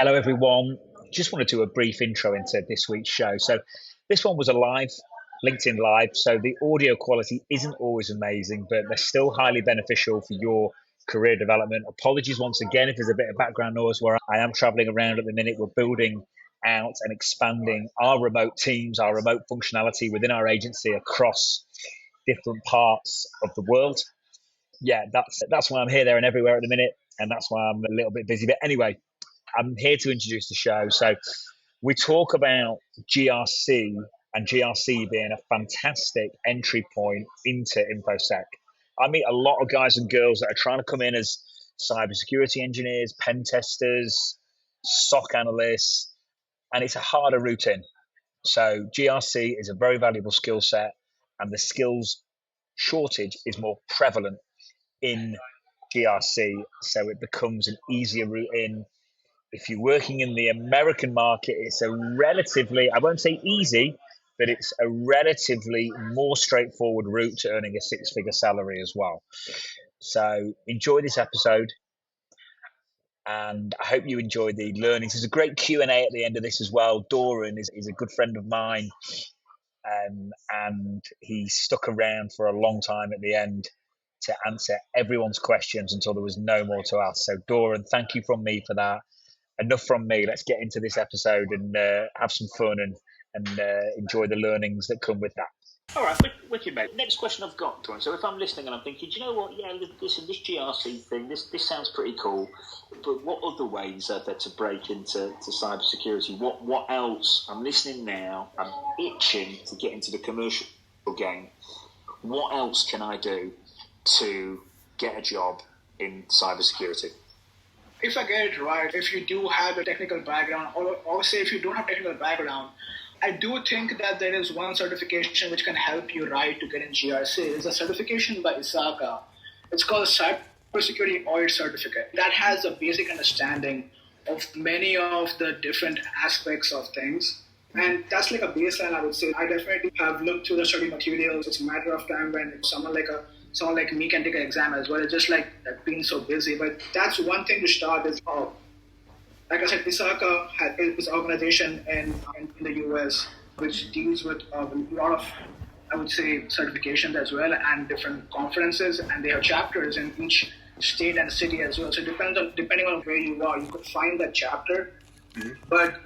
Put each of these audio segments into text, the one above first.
Hello, everyone. Just want to do a brief intro into this week's show. So, this one was a live, LinkedIn Live. So, the audio quality isn't always amazing, but they're still highly beneficial for your career development. Apologies once again if there's a bit of background noise where I am traveling around at the minute. We're building out and expanding our remote teams, our remote functionality within our agency across different parts of the world. Yeah, that's why I'm here, there, and everywhere at the minute, and that's why I'm a little bit busy. But anyway, I'm here to introduce the show. So we talk about GRC and GRC being a fantastic entry point into InfoSec. I meet a lot of guys and girls that are trying to come in as cybersecurity engineers, pen testers, SOC analysts, and it's a harder route in. So GRC is a very valuable skill set, and the skills shortage is more prevalent in GRC. So it becomes an easier route in. If you're working in the American market, it's a relatively, I won't say easy, but it's a relatively more straightforward route to earning a six-figure salary as well. So enjoy this episode, and I hope you enjoy the learnings. There's a great Q&A at the end of this as well. Doran is a good friend of mine, and he stuck around for a long time at the end to answer everyone's questions until there was no more to ask. So Doran, thank you from me for that. Enough from me. Let's get into this episode and have some fun and enjoy the learnings that come with that. All right, wicked, mate. Next question I've got, Doran. So if I'm listening and I'm thinking, do you know what? Yeah, listen, this GRC thing, this sounds pretty cool. But what other ways are there to break into cybersecurity? What else? I'm listening now. I'm itching to get into the commercial game. What else can I do to get a job in cybersecurity? If I get it right, if you do have a technical background, or say if you don't have technical background, I do think that there is one certification which can help you right to get in GRC. It's a certification by ISACA. It's called Cybersecurity Audit Certificate. That has a basic understanding of many of the different aspects of things. And that's like a baseline, I would say. I definitely have looked through the study materials. It's a matter of time when someone like me can take an exam as well. It's just like being so busy. But that's one thing to start is, like I said, ISACA is an organization in the US which deals with a lot of, I would say, certifications as well and different conferences. And they have chapters in each state and city as well. So depending on where you are, you could find that chapter. Mm-hmm. But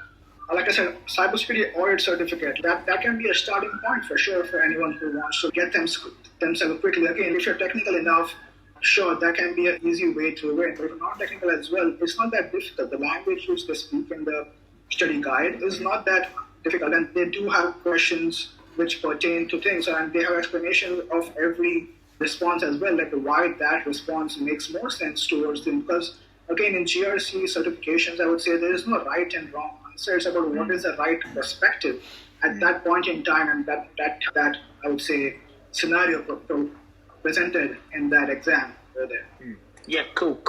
like I said, cybersecurity audit certificate, that can be a starting point for sure for anyone who wants to get themselves quickly. Again, if you're technical enough, sure, that can be an easy way to win. But if you're not technical as well, it's not that difficult. The language which they speak in the study guide is not that difficult. And they do have questions which pertain to things. And they have explanation of every response as well, like why that response makes more sense towards them. Because, again, in GRC certifications, I would say there is no right and wrong answer. It's about what is the right perspective at that point in time, and that I would say scenario presented in that exam over there. Yeah, cool.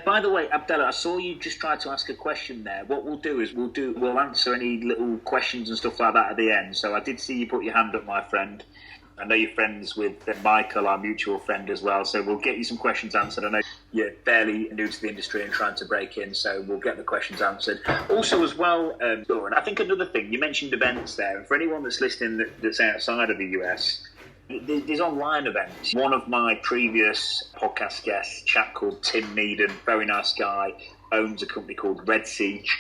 By the way, Abdallah, I saw you just try to ask a question there. What we'll do is we'll answer any little questions and stuff like that at the end. So I did see you put your hand up, my friend. I know you're friends with Michael, our mutual friend, as well. So we'll get you some questions answered. I know you're fairly new to the industry and trying to break in, so we'll get the questions answered. Also, as well, Doran, I think another thing, you mentioned events there. And for anyone that's listening that's outside of the US, there's online events. One of my previous podcast guests, a chap called Tim Meaden, very nice guy, owns a company called Red Siege,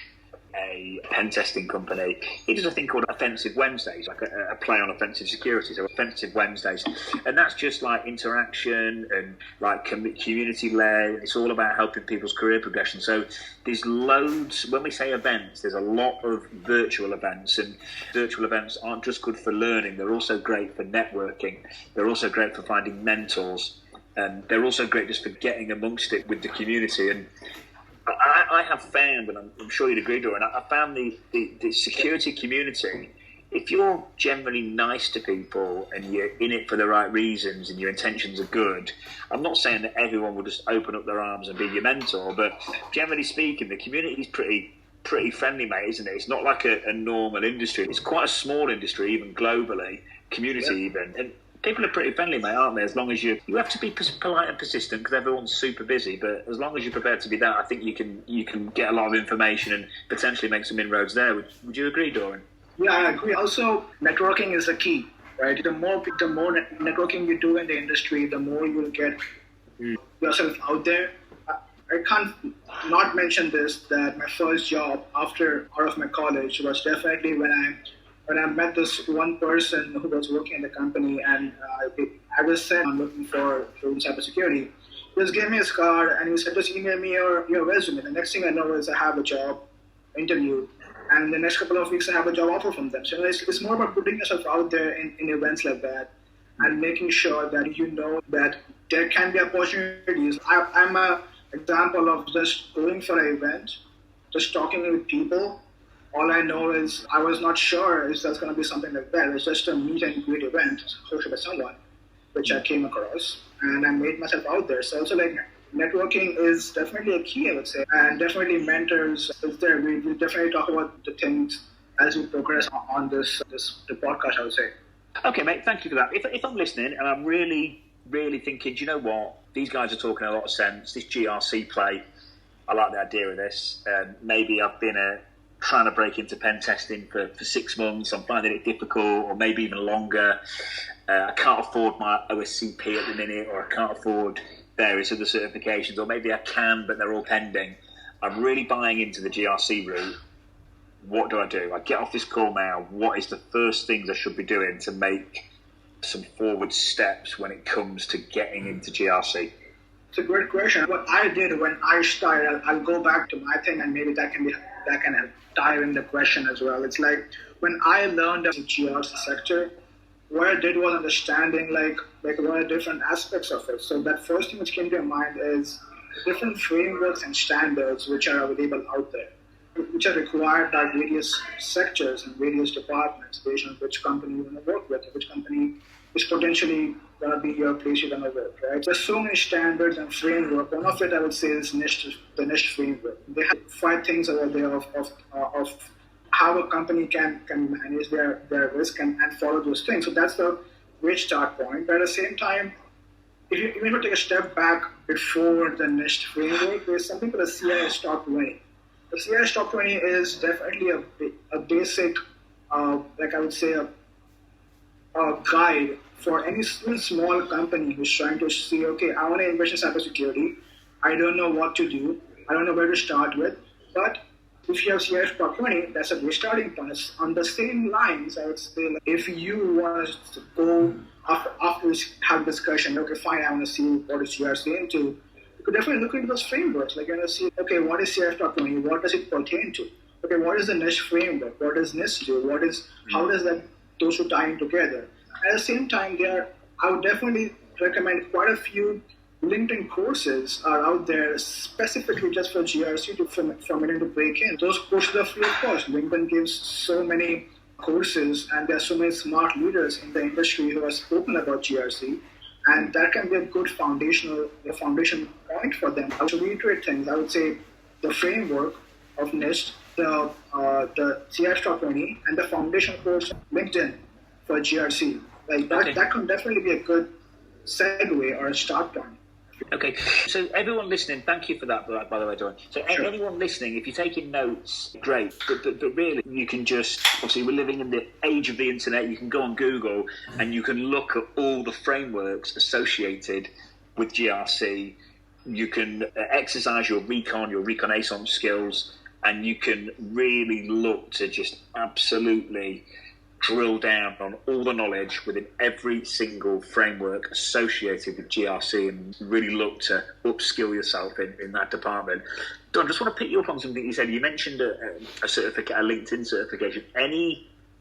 a pen testing company. He does a thing called Offensive Wednesdays, like a play on offensive security, so Offensive Wednesdays. And that's just like interaction and like community led. It's all about helping people's career progression. So there's loads, when we say events, there's a lot of virtual events, and virtual events aren't just good for learning, they're also great for networking. They're also great for finding mentors. And they're also great just for getting amongst it with the community. And I have found, and I'm sure you'd agree, Doran, I found the security community, if you're generally nice to people and you're in it for the right reasons and your intentions are good, I'm not saying that everyone will just open up their arms and be your mentor, but generally speaking, the community is pretty friendly, mate, isn't it? It's not like a normal industry. It's quite a small industry, even globally, community even. And People are pretty friendly, mate, aren't they? As long as you have to be polite and persistent because everyone's super busy. But as long as you're prepared to be that, I think you can get a lot of information and potentially make some inroads there. Would you agree, Doran? Yeah, I agree. Also, networking is the key, right? The more networking you do in the industry, the more you'll get yourself out there. I can't not mention this, that my first job out of my college was definitely when I met this one person who was working in the company, and I was said I'm looking for cybersecurity. He just gave me his card and he said, just email me your resume. The next thing I know is I have a job interview, and the next couple of weeks I have a job offer from them. So it's more about putting yourself out there in events like that and making sure that you know that there can be opportunities. I'm an example of just going for an event, just talking with people. All I know is I was not sure if there's going to be something like that. It's just a meet and greet event hosted by someone, which I came across, and I made myself out there. So also, like, networking is definitely a key, I would say, and definitely mentors is there. We definitely talk about the things as we progress on the podcast, I would say. Okay, mate, thank you for that. If I'm listening and I'm really, really thinking, do you know what? These guys are talking a lot of sense. This GRC play, I like the idea of this. Maybe I've been trying to break into pen testing for 6 months. I'm finding it difficult, or maybe even longer. I can't afford my OSCP at the minute, or I can't afford various other certifications, or maybe I can, but they're all pending. I'm really buying into the GRC route. What do? I get off this call now. What is the first things I should be doing to make some forward steps when it comes to getting into GRC? It's a great question. What I did when I started, I'll go back to my thing, and maybe that can help dive in the question as well. It's like when I learned about the GRC sector, what I did was understanding like what are different aspects of it. So that first thing which came to my mind is different frameworks and standards which are available out there, which are required by various sectors and various departments based on which company you want to work with, which company is potentially going to be your place you're going to work, right? There's so many standards and framework. One of it I would say is the NIST framework. They have 5 things over there of how a company can manage their risk and follow those things. So that's the great start point. But at the same time, if you take a step back before the NIST framework, there's something called the CIS Top 20. The CIS Top 20 is definitely a basic, like I would say, a guide for any small company who's trying to say, okay, I want to invest in cybersecurity. I don't know what to do. I don't know where to start with. But if you have CIS Top 20, that's a great starting point. It's on the same lines, I would say, like, if you want to go after this have discussion, okay, fine, I want to see what is GRC into, you could definitely look into those frameworks. Like, you're going to see, okay, what is CIS Top 20? What does it pertain to? Okay, what is the NIST framework? What does NIST do? How does those two tie in together? At the same time, I would definitely recommend quite a few LinkedIn courses are out there specifically just for GRC for me to break in. Those courses are free of cost. LinkedIn gives so many courses, and there are so many smart leaders in the industry who have spoken about GRC, and that can be a good foundation point for them. I would reiterate things. I would say the framework of NIST, the CIS Top 20, and the foundation course on LinkedIn for GRC. Like that can definitely be a good segue or a start point. Okay, so everyone listening, thank you for that, by the way, Doran. So sure. Anyone listening, if you're taking notes, great. But really, you can just, obviously we're living in the age of the internet, you can go on Google and you can look at all the frameworks associated with GRC. You can exercise your reconnaissance skills, and you can really look to just absolutely drill down on all the knowledge within every single framework associated with GRC and really look to upskill yourself in that department. Don, I just want to pick you up on something you said. You mentioned a certificate, a LinkedIn certification.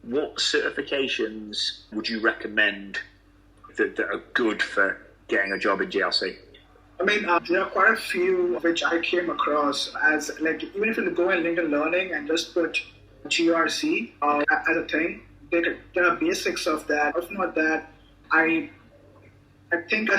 What certifications would you recommend that are good for getting a job in GRC? I mean, there are quite a few which I came across as, like, even if you go in LinkedIn Learning and just put GRC as a thing, there are basics of that. If not that, I think I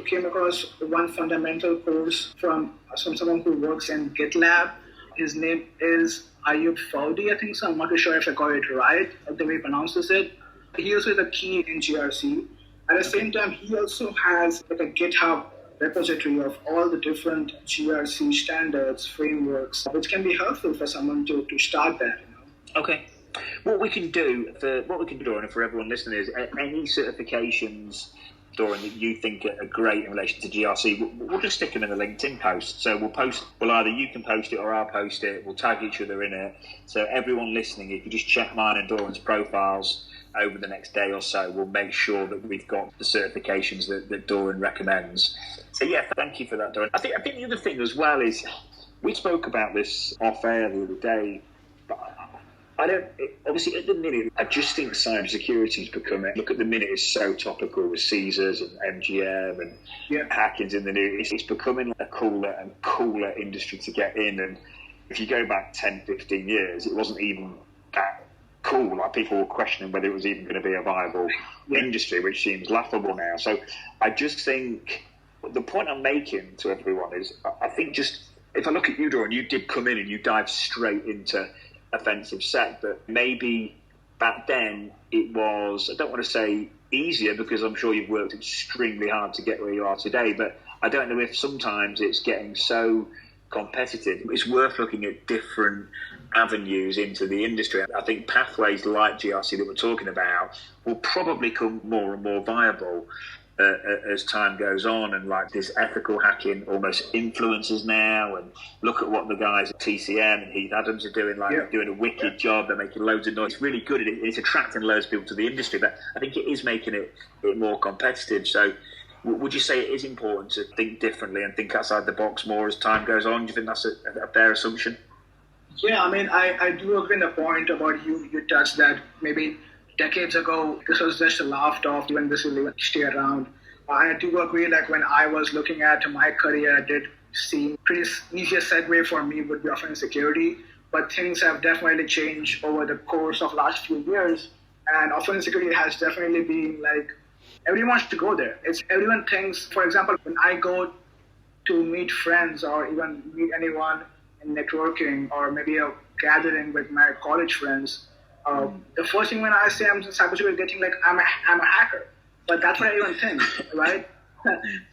came across one fundamental course from someone who works in GitLab. His name is Ayub Faudi, I think so. I'm not too sure if I got it right, the way he pronounces it. He also is a key in GRC. At the same time, he also has like a GitHub repository of all the different GRC standards, frameworks, which can be helpful for someone to start that. Okay. What we can do, Doran, and for everyone listening, is any certifications, Doran, that you think are great in relation to GRC, we'll just stick them in the LinkedIn post. So we'll either you can post it or I'll post it. We'll tag each other in it. So everyone listening, if you just check mine and Doran's profiles over the next day or so, we'll make sure that we've got the certifications that Doran recommends. So yeah, thank you for that, Doran. I think the other thing as well is, we spoke about this off air the other day, but obviously at the minute, I just think cybersecurity is becoming, look at the minute, it's so topical with Caesars and MGM and hacking's in the news. It's becoming a cooler and cooler industry to get in. And if you go back 10, 15 years, it wasn't even that cool. Like, people were questioning whether it was even going to be a viable industry, which seems laughable now. So I just think the point I'm making to everyone is, I think just, if I look at you, Doran, you did come in and you dived straight into offensive sec, but maybe back then it was, I don't want to say easier, because I'm sure you've worked extremely hard to get where you are today, but I don't know if sometimes it's getting so competitive, it's worth looking at different avenues into the industry. I think pathways like GRC that we're talking about will probably become more and more viable as time goes on, and like this ethical hacking almost influences now. And look at what the guys at TCM and Heath Adams are doing, they're doing a wicked job. They're making loads of noise. It's really good. It's attracting loads of people to the industry, but I think it is making it more competitive. So would you say it is important to think differently and think outside the box more as time goes on? Do you think that's a fair assumption? Yeah, I mean, I do agree on the point about you touched that maybe decades ago, this was just laughed off when this will even stay around. I do agree, like when I was looking at my career, it did seem pretty easiest segue for me would be offensive security, but things have definitely changed over the course of last few years, and offensive security has definitely been like, everyone wants to go there. Everyone thinks, for example, when I go to meet friends or even meet anyone in networking or maybe a gathering with my college friends, the first thing when I say I'm in cybersecurity, they think like I'm a hacker, but that's what everyone thinks, right?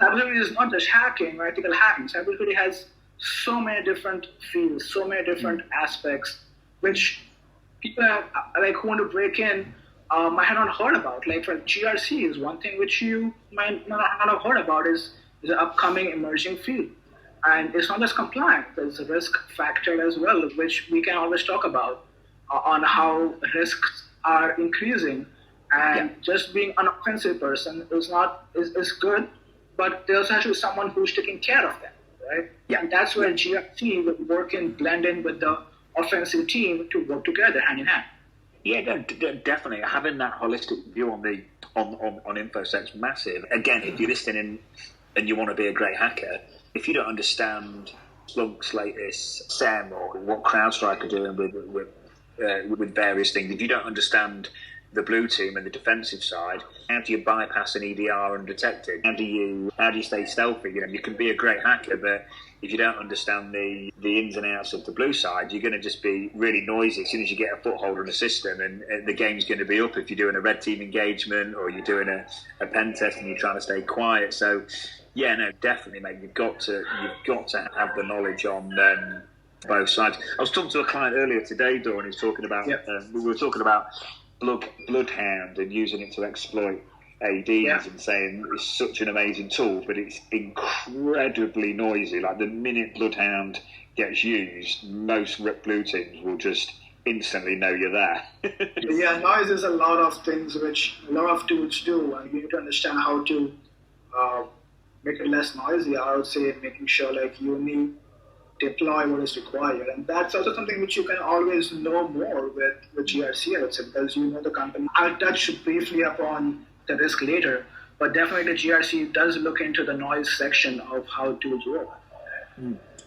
Cybersecurity is not just hacking or ethical hacking. Cybersecurity has so many different fields, so many different aspects, which people who want to break in might have not heard about. Like for GRC is one thing which you might not have heard about is an upcoming emerging field. And it's not just compliance, there's a risk factor as well, which we can always talk about on how risks are increasing. And just being an offensive person is good, but there also has to be someone who's taking care of them, right? Yeah. And that's where GRC will work and blend in with the offensive team to work together hand in hand. Yeah, no, definitely having that holistic view on InfoSec's massive. Again, if you're listening and you want to be a great hacker, if you don't understand Splunk's latest SEM or what CrowdStrike are doing with various things, if you don't understand the blue team and the defensive side, how do you bypass an EDR undetected? How do you stay stealthy? You can be a great hacker, but if you don't understand the ins and outs of the blue side, you're going to just be really noisy as soon as you get a foothold on a system, and the game's going to be up if you're doing a red team engagement or you're doing a pen test and you're trying to stay quiet. So yeah, no, definitely, mate. You've got to have the knowledge on both sides. I was talking to a client earlier today, Doran, who's talking about we were talking about Bloodhound and using it to exploit ADs and saying it's such an amazing tool, but it's incredibly noisy. Like the minute Bloodhound gets used, most blue teams will just instantly know you're there. Yeah, noise is a lot of things which a lot of tools do, and you need to understand how to make it less noisy. I would say making sure like you need deploy what is required, and that's also something which you can always know more with GRC, I would say, because you know the company. I'll touch briefly upon the risk later, but definitely GRC does look into the noise section of how tools work.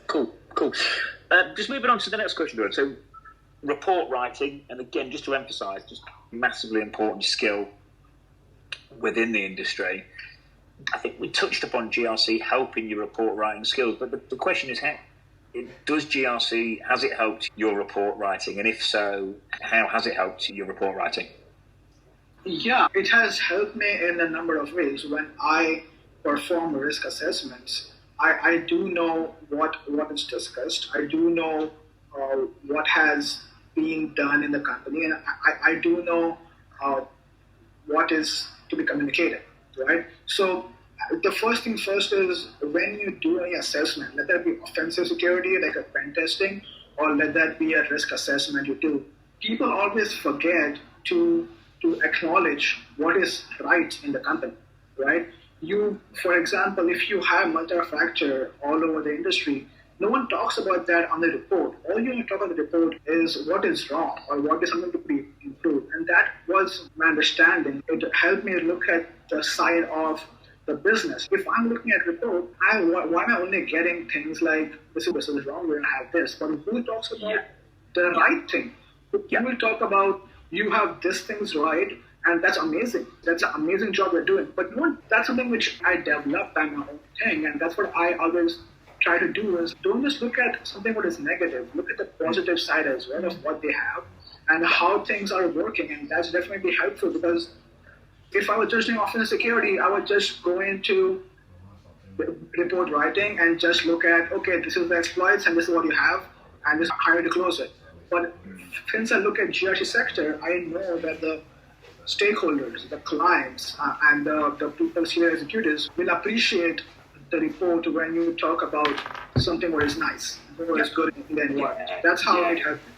Cool. Just moving on to the next question, Doran. So report writing, and again, just to emphasize, just massively important skill within the industry. I think we touched upon GRC helping your report writing skills, but the question is, does GRC, has it helped your report writing? And if so, how has it helped your report writing? Yeah, it has helped me in a number of ways. When I perform risk assessments, I do know what is discussed. I do know what has been done in the company, and I do know uh, what is to be communicated, right? So the first thing first is when you do any assessment, let that be offensive security, like a pen testing, or let that be a risk assessment you do. People always forget to acknowledge what is right in the company, right? You, for example, if you have multi-fracture all over the industry, no one talks about that on the report. All you talk about the report is what is wrong or what is something to be improved. And that was my understanding. It helped me look at the side of the business. If I'm looking at report, why am I only getting things like this is wrong, we're going to have this. But who talks about the right thing? Who will talk about you have this things right, and that's amazing. That's an amazing job you're doing. But no, that's something which I developed by my own thing, and that's what I always try to do is don't just look at something what is negative. Look at the positive side as well of what they have and how things are working, and that's definitely helpful because if I was just doing offensive security, I would just go into report writing and just look at, okay, this is the exploits and this is what you have, and this is how to close it. But since I look at GRC sector, I know that the stakeholders, the clients, and the people, senior executives will appreciate the report when you talk about something what is nice, what is good in the environment. That's how it helped me.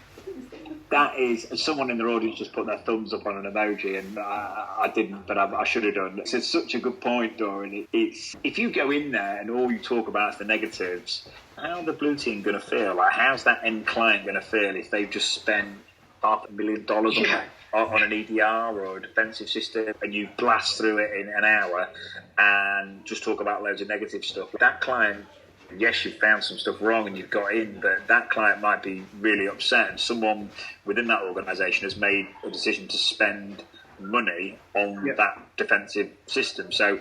That is, someone in the audience just put their thumbs up on an emoji, and I didn't, but I should have done. It's such a good point, Doran. It's if you go in there and all you talk about is the negatives, how are the blue team going to feel? Like, how's that end client going to feel if they've just spent $500,000 on an EDR or a defensive system, and you blast through it in an hour and just talk about loads of negative stuff? That client, yes, you've found some stuff wrong and you've got in, but that client might be really upset, and someone within that organisation has made a decision to spend money on that defensive system. So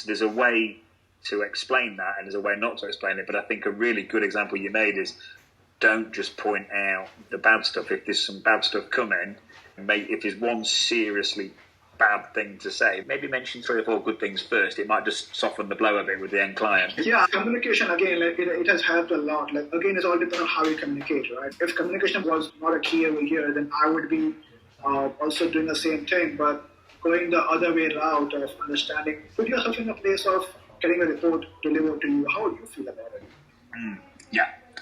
there's a way to explain that and there's a way not to explain it, but I think a really good example you made is don't just point out the bad stuff. If there's some bad stuff coming, if there's one seriously bad thing to say, maybe mention 3 or 4 good things first. It might just soften the blow a bit with the end client. Yeah, communication, again, it has helped a lot. Again, it's all depends on how you communicate, right? If communication was not a key over here, then I would be also doing the same thing, but going the other way route of understanding, put yourself in a place of getting a report delivered to you. How do you feel about it?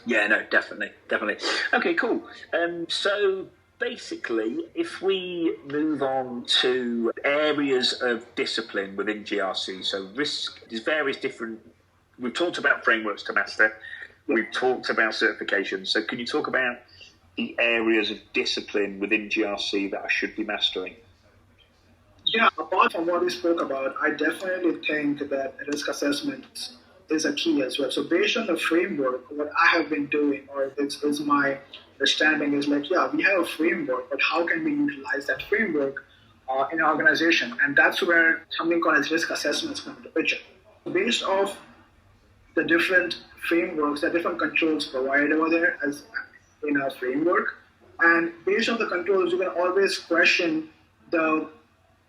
Yeah, no, definitely. Okay, cool. So basically, if we move on to areas of discipline within GRC, so risk, there's various different, we've talked about frameworks to master, we've talked about certifications, so can you talk about the areas of discipline within GRC that I should be mastering? Yeah, apart from what we spoke about, I definitely think that risk assessment is a key as well. So based on the framework, what I have been doing, or it's my understanding is we have a framework, but how can we utilize that framework in an organization? And that's where something called as risk assessments come into picture. Based off the different frameworks, the different controls provided over there as in a framework, and based on the controls, you can always question the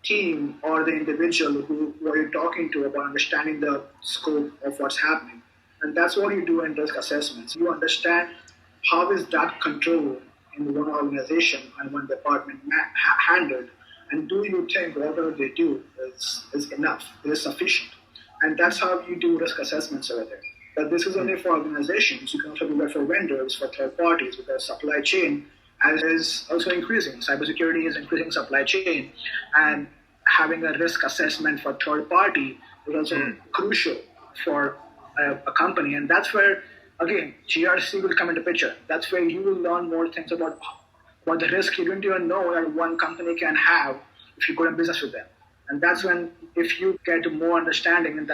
team or the individual who you're talking to about understanding the scope of what's happening. And that's what you do in risk assessments. You understand how is that control in one organization and one department handled, and do you think whatever they do is enough, is sufficient? And that's how you do risk assessments over there. But this is only for organizations. You can also do that for vendors, for third parties, because supply chain is also increasing. Cybersecurity is increasing supply chain, and having a risk assessment for third party is also crucial for a company. And that's where, again, GRC will come into picture. That's where you will learn more things about what the risk you didn't even know that one company can have if you go in business with them. And that's when, if you get more understanding, and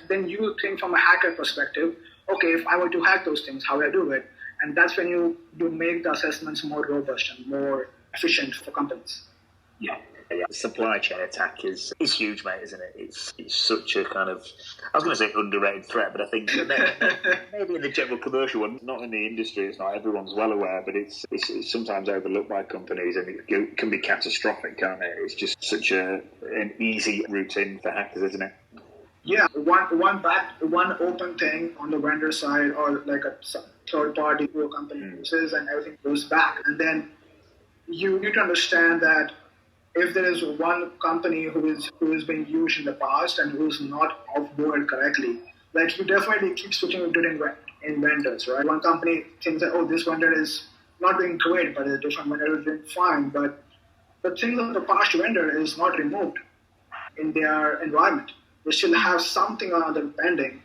then you think from a hacker perspective, okay, if I were to hack those things, how do I do it? And that's when you make the assessments more robust and more efficient for companies. Yeah, the supply chain attack is huge, mate, isn't it? It's such a kind of, I was going to say underrated threat, but I think maybe in the general commercial one, not in the industry, it's not everyone's well aware, but it's sometimes overlooked by companies, and it can be catastrophic, can't it? It's just such an easy routine for hackers, isn't it? Yeah, one open thing on the vendor side, or like a third party who a company uses, and everything goes back. And then you need to understand that if there is one company who is being used in the past and who is not offboarded correctly, like you definitely keep switching into in vendors, right? One company thinks that, oh, this vendor is not doing great, but a different vendor is doing fine. But the thing that the past vendor is not removed in their environment. They still have something on them pending,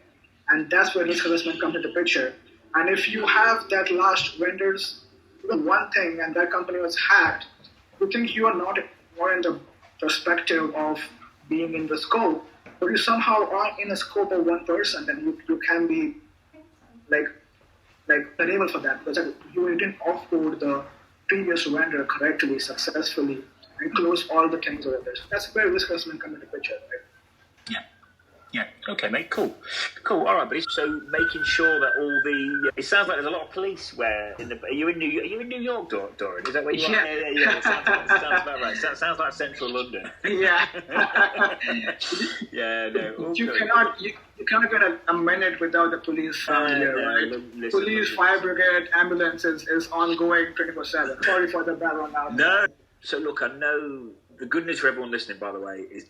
and that's where risk assessment comes into picture. And if you have that last vendor's one thing and that company was hacked, you think you are not in the perspective of being in the scope, but you somehow are in a scope of one person, then you can be like liable for that, because you didn't offboard the previous vendor correctly, successfully, and close all the things over there. That's where risk assessment comes into picture, right? Yeah. Okay, mate. Cool. All right, buddy. So making sure that all the it sounds like there's a lot of police. Are you in New York, Doran? Is that where you are? Yeah. It sounds about right. Sounds like central London. Yeah. Yeah. No. You cannot get a minute without the police here, right? Police, fire brigade, ambulances is ongoing 24/7. Sorry for the background now. No. So look, I know. The good news for everyone listening, by the way, is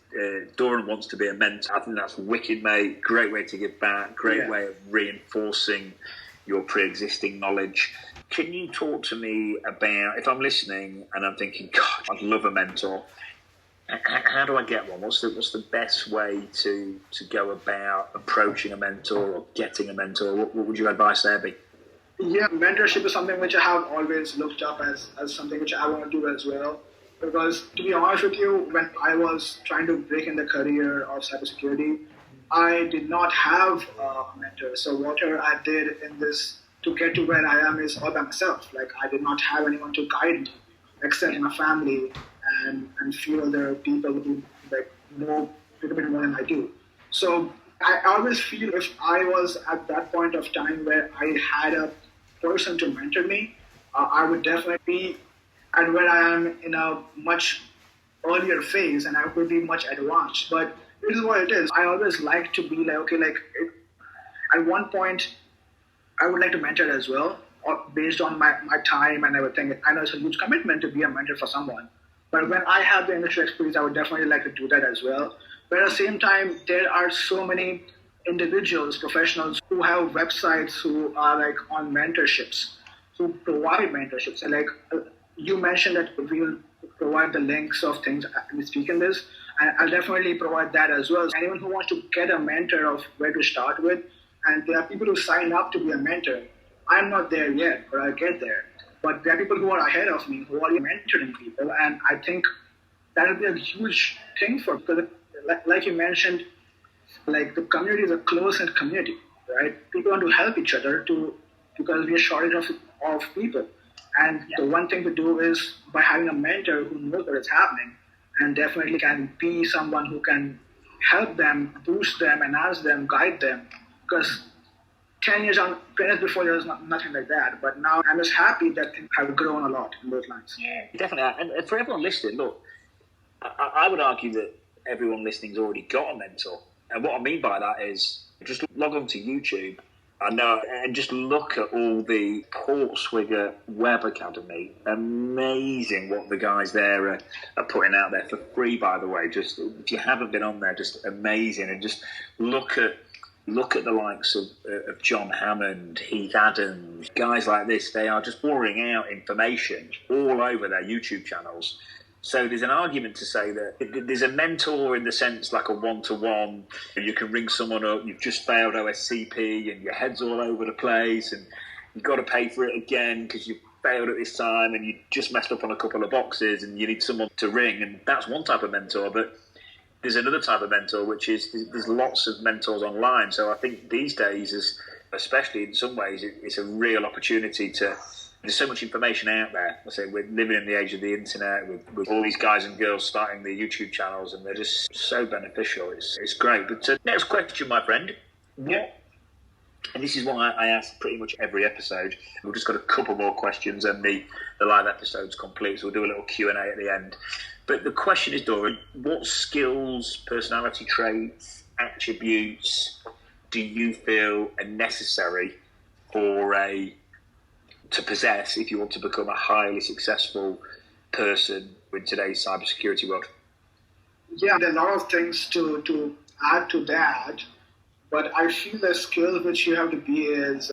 Doran wants to be a mentor. I think that's wicked, mate. Great way to give back. Great way of reinforcing your pre-existing knowledge. Can you talk to me about, if I'm listening and I'm thinking, God, I'd love a mentor, how do I get one? What's the best way to go about approaching a mentor or getting a mentor? What would your advice there be? Yeah, mentorship is something which I have always looked up as something which I want to do as well. Because to be honest with you, when I was trying to break in the career of cybersecurity, I did not have a mentor. So whatever I did in this to get to where I am is all by myself. Like I did not have anyone to guide me, except my family and few other people who know a little bit more than I do. So I always feel if I was at that point of time where I had a person to mentor me, I would definitely be at where I am in a much earlier phase, and I would be much advanced. But it is what it is. I always like to be at one point, I would like to mentor as well, based on my time and everything. I know it's a huge commitment to be a mentor for someone. But when I have the industry expertise, I would definitely like to do that as well. But at the same time, there are so many individuals, professionals who have websites who are on mentorships, who provide mentorships. And you mentioned that we'll provide the links of things we speak in this, and I'll definitely provide that as well. Anyone who wants to get a mentor of where to start with, and there are people who sign up to be a mentor. I'm not there yet, but I'll get there. But there are people who are ahead of me who are mentoring people, and I think that will be a huge thing because like you mentioned, the community is a close-knit community, right? People want to help each other because we are shortage of people. And the one thing to do is by having a mentor who knows what is happening and definitely can be someone who can help them, boost them, enhance them, guide them. Because 10 years before, there was nothing like that. But now I'm just happy that things have grown a lot in those lines. Yeah, definitely. And for everyone listening, look, I would argue that everyone listening's already got a mentor. And what I mean by that is just log on to YouTube. I know, and just look at all the Portswigger Web Academy. Amazing what the guys there are putting out there for free, by the way. Just if you haven't been on there, just amazing. And just look at the likes of John Hammond, Heath Adams, guys like this. They are just pouring out information all over their YouTube channels. So there's an argument to say that there's a mentor in the sense like a one-to-one. You can ring someone up, you've just failed OSCP and your head's all over the place and you've got to pay for it again because you failed at this time and you just messed up on a couple of boxes and you need someone to ring. And that's one type of mentor. But there's another type of mentor, which is there's lots of mentors online. So I think these days, especially in some ways, it's a real opportunity to There's so much information out there. I say we're living in the age of the internet with all these guys and girls starting their YouTube channels, and they're just so beneficial. It's great. But next question, my friend. Yeah. And this is what I ask pretty much every episode. We've just got a couple more questions, and the live episode's complete, so we'll do a little Q&A at the end. But the question is, Doran, what skills, personality traits, attributes do you feel are necessary to possess if you want to become a highly successful person in today's cybersecurity world? Yeah, there are a lot of things to add to that, but I feel the skill which you have to be is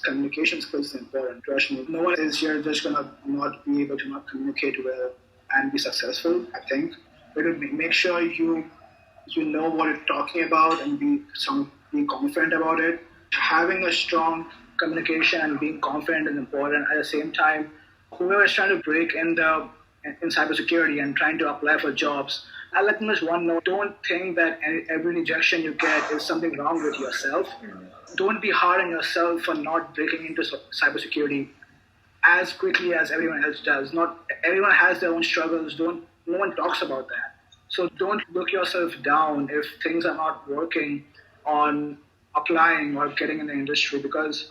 communication skills is important. Trust me, no one is here just going to not be able to not communicate well and be successful, I think. But make sure you know what you're talking about and be confident about it. Having a strong communication and being confident is important. At the same time, whoever is trying to break in cybersecurity and trying to apply for jobs, I let them just one know, don't think that every rejection you get is something wrong with yourself. Don't be hard on yourself for not breaking into cybersecurity as quickly as everyone else does. Not everyone has their own struggles. No one talks about that. So don't look yourself down if things are not working on applying or getting in the industry, because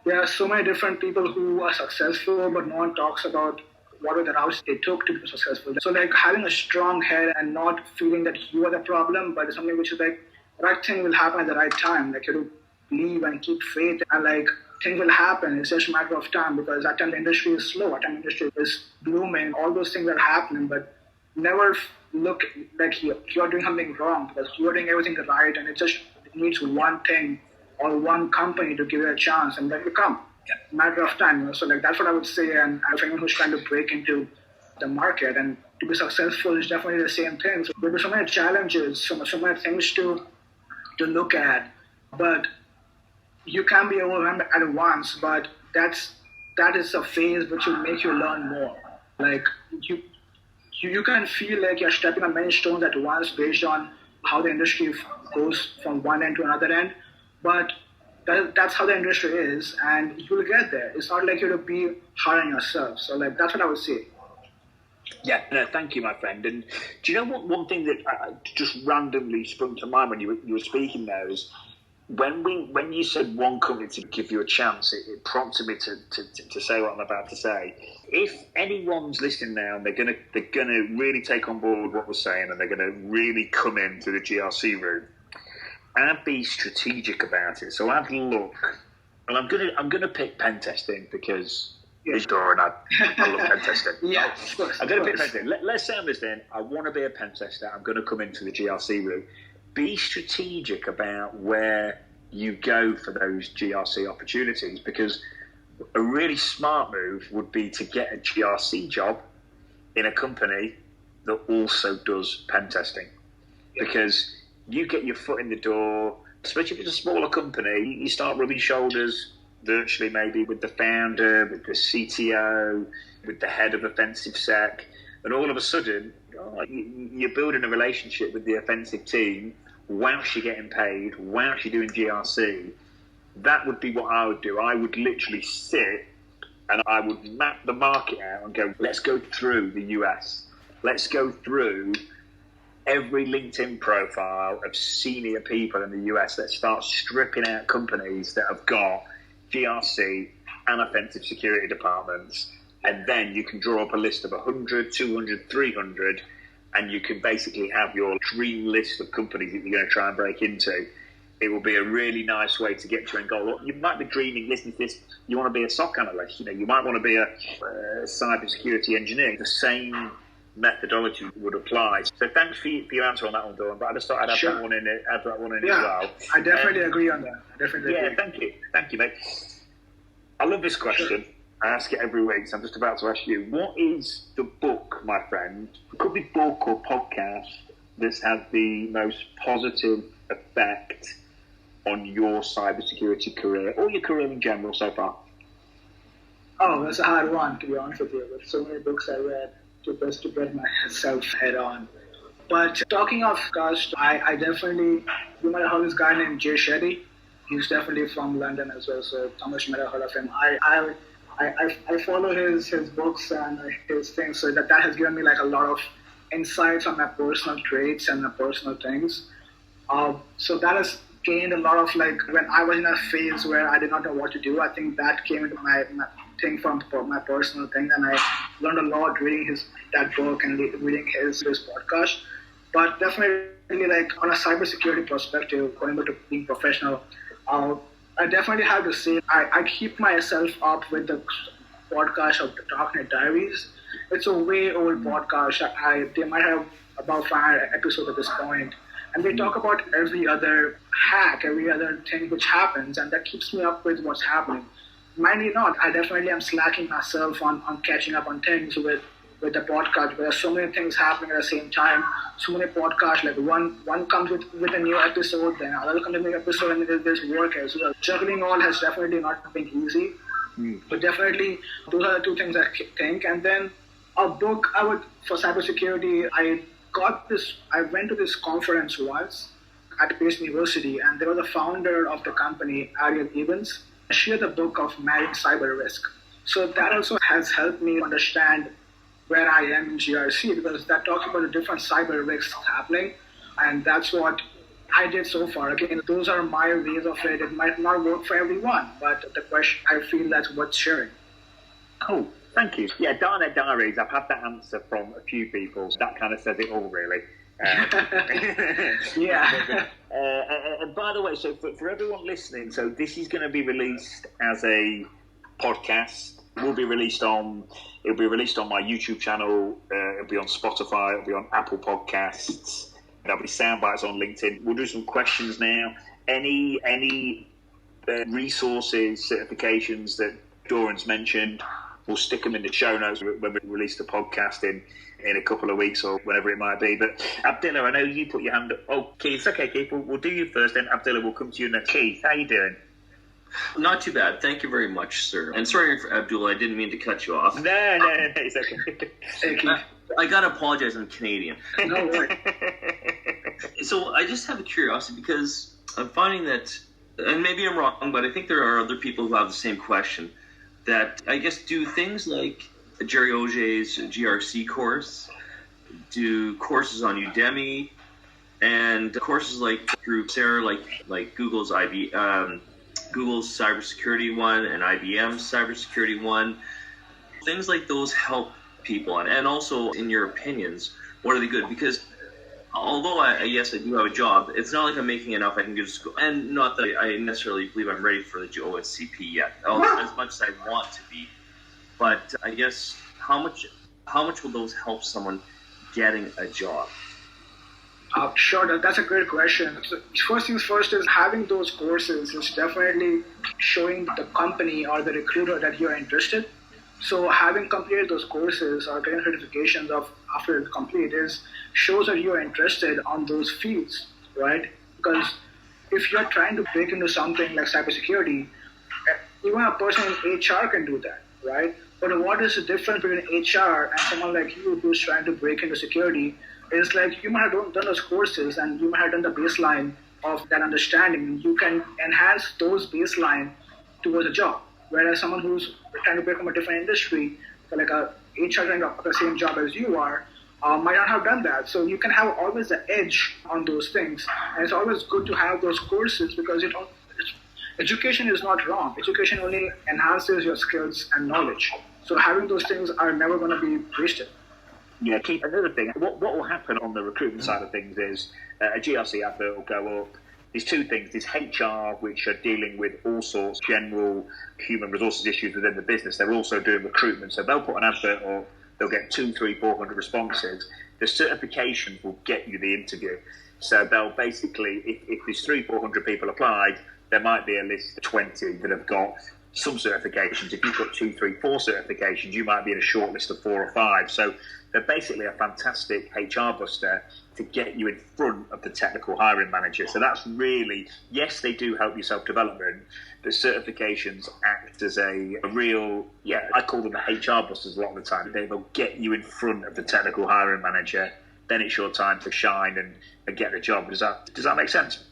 there are so many different people who are successful, but no one talks about what are the routes they took to be successful. So like having a strong head and not feeling that you are the problem, but it's something which is like the right thing will happen at the right time. Like you have to believe and keep faith, and like things will happen. It's just a matter of time, because at time the industry is slow, at time the industry is blooming, all those things are happening, but never look like you're doing something wrong, because you're doing everything right, and it just needs one thing or one company to give it a chance, and then you come. Matter of time. So like that's what I would say. And for anyone who's trying to break into the market and to be successful is definitely the same thing. So there are so many challenges, so many things to look at, but you can be overwhelmed at once. But that is a phase which will make you learn more. Like you can feel like you're stepping on many stones at once based on how the industry goes from one end to another end, but that's how the industry is, and you'll get there. It's not like you have to be hard on yourself. So like that's what I would say. Yeah, no, thank you, my friend. And do you know what? One thing that just randomly sprung to mind when you were speaking there is when you said one company to give you a chance, it prompted me to say what I'm about to say. If anyone's listening now and they're gonna really take on board what we're saying, and they're gonna really come into the GRC room, I'd be strategic about it. So I'd look, and I'm gonna pick pen testing because it's Doran. I love pen testing. Yeah, of course. I'm gonna pick pen testing. Let's say I'm listening. I want to be a pen tester. I'm gonna come into the GRC room. Be strategic about where you go for those GRC opportunities, because a really smart move would be to get a GRC job in a company that also does pen testing, because you get your foot in the door, especially if it's a smaller company, you start rubbing shoulders virtually maybe with the founder, with the CTO, with the head of offensive sec, and all of a sudden you're building a relationship with the offensive team whilst you're getting paid, whilst you're doing GRC. That would be what I would do. I would literally sit and I would map the market out and go, let's go through the US. Let's go through every LinkedIn profile of senior people in the US. Let's start stripping out companies that have got GRC and offensive security departments. And then you can draw up a list of 100, 200, 300, and you can basically have your dream list of companies that you're going to try and break into. It will be a really nice way to get to your end goal. Look, you might be dreaming, listen to this, you want to be a SOC analyst, you might want to be a cybersecurity engineer. The same methodology would apply. So thanks for your answer on that one, Doran. But I just thought I'd add that one in as well. I definitely agree on that. I definitely agree. Thank you, mate. I love this question. Sure. I ask it every week, so I'm just about to ask you, what is the book, my friend, it could be book or podcast, that's had the most positive effect on your cybersecurity career, or your career in general so far? Oh, that's a hard one, to be honest with you. There's so many books I read to get myself head on. But talking of cost, I definitely, you might have heard this guy named Jay Shetty. He's definitely from London as well, so Thomas, you might have heard of him. I follow his books and his things, so that has given me like a lot of insights on my personal traits and my personal things. So that has gained a lot of, like, when I was in a phase where I did not know what to do, I think that came into my thing from my personal thing, and I learned a lot reading that book and reading his podcast. But definitely, like, on a cybersecurity perspective, going back to being professional, I definitely have to say I keep myself up with the podcast of the Darknet Diaries. It's a way old podcast. They might have about 500 episodes at this point, and they talk about every other hack, every other thing which happens, and that keeps me up with what's happening. Mind you not, I definitely am slacking myself on catching up on things with the podcast. There are so many things happening at the same time, so many podcasts, like one comes with a new episode, then another comes with a new episode, and then there's work as well. Juggling all has definitely not been easy, but definitely those are the two things I think. And then a book, for cybersecurity, I went to this conference once at Pace University, and there was a founder of the company, Ariel Evans. She had the book of Married Cyber Risk. So that also has helped me understand where I am in GRC, because that talks about the different cyber risks happening, and that's what I did so far. Again, those are my ways of it. It might not work for everyone, but the question, I feel that's worth sharing. Cool. Thank you. Yeah, Darknet Diaries, I've had that answer from a few people. That kind of says it all, really. Yeah. And by the way, so for everyone listening, so this is going to be released as a podcast. It'll be released on my YouTube channel. It'll be on Spotify. It'll be on Apple Podcasts. There'll be sound bites on LinkedIn. We'll do some questions now. Any resources, certifications that Doran's mentioned, we'll stick them in the show notes when we release the podcast in a couple of weeks or whenever it might be. But Abdullah, I know you put your hand up. Oh, Keith, okay, Keith, we'll do you first, then Abdullah will come to you next. Keith, how you doing? Not too bad. Thank you very much, sir. And sorry for Abdullah, I didn't mean to cut you off. No, it's okay. Thank you. I gotta apologize, I'm Canadian. No worries. So I just have a curiosity, because I'm finding that, and maybe I'm wrong, but I think there are other people who have the same question, that I guess do things like Jerry Auger's GRC course, do courses on Udemy, and courses like through Sarah, like Google's Google's cybersecurity one and IBM's cybersecurity one. Things like those help people, and also, in your opinions, what are they good? Because although I do have a job, it's not like I'm making enough I can go to school, and not that I necessarily believe I'm ready for the OSCP yet, as much as I want to be. But I guess how much will those help someone getting a job? Sure, that's a great question. So first things first is having those courses is definitely showing the company or the recruiter that you're interested. So having completed those courses or getting certifications after it's complete shows that you're interested on those fields, right? Because if you're trying to break into something like cybersecurity, even a person in HR can do that, right? But what is the difference between HR and someone like you who's trying to break into security? Is like you might have done those courses and you might have done the baseline of that understanding. You can enhance those baseline towards a job. Whereas someone who's trying to break from a different industry, like a HR trying to the same job as you are, might not have done that. So you can have always the edge on those things. And it's always good to have those courses, because education is not wrong. Education only enhances your skills and knowledge. So having those things are never going to be wasted. Yeah, Keith, another thing, what will happen on the recruitment side of things is a GRC advert will go up. There's two things. There's HR, which are dealing with all sorts of general human resources issues within the business. They're also doing recruitment. So they'll put an advert up, they'll get 200, 300, 400 responses. The certifications will get you the interview. So they'll basically, if there's 300, 400 people applied, there might be a list of 20 that have got some certifications. If you've got 2, 3, 4 certifications, you might be in a short list of 4 or 5. So they're basically a fantastic HR buster to get you in front of the technical hiring manager. So that's really, yes, they do help your self-development, but certifications act as a real, I call them the HR busters a lot of the time. They will get you in front of the technical hiring manager. Then it's your time to shine and get the job. Does that make sense?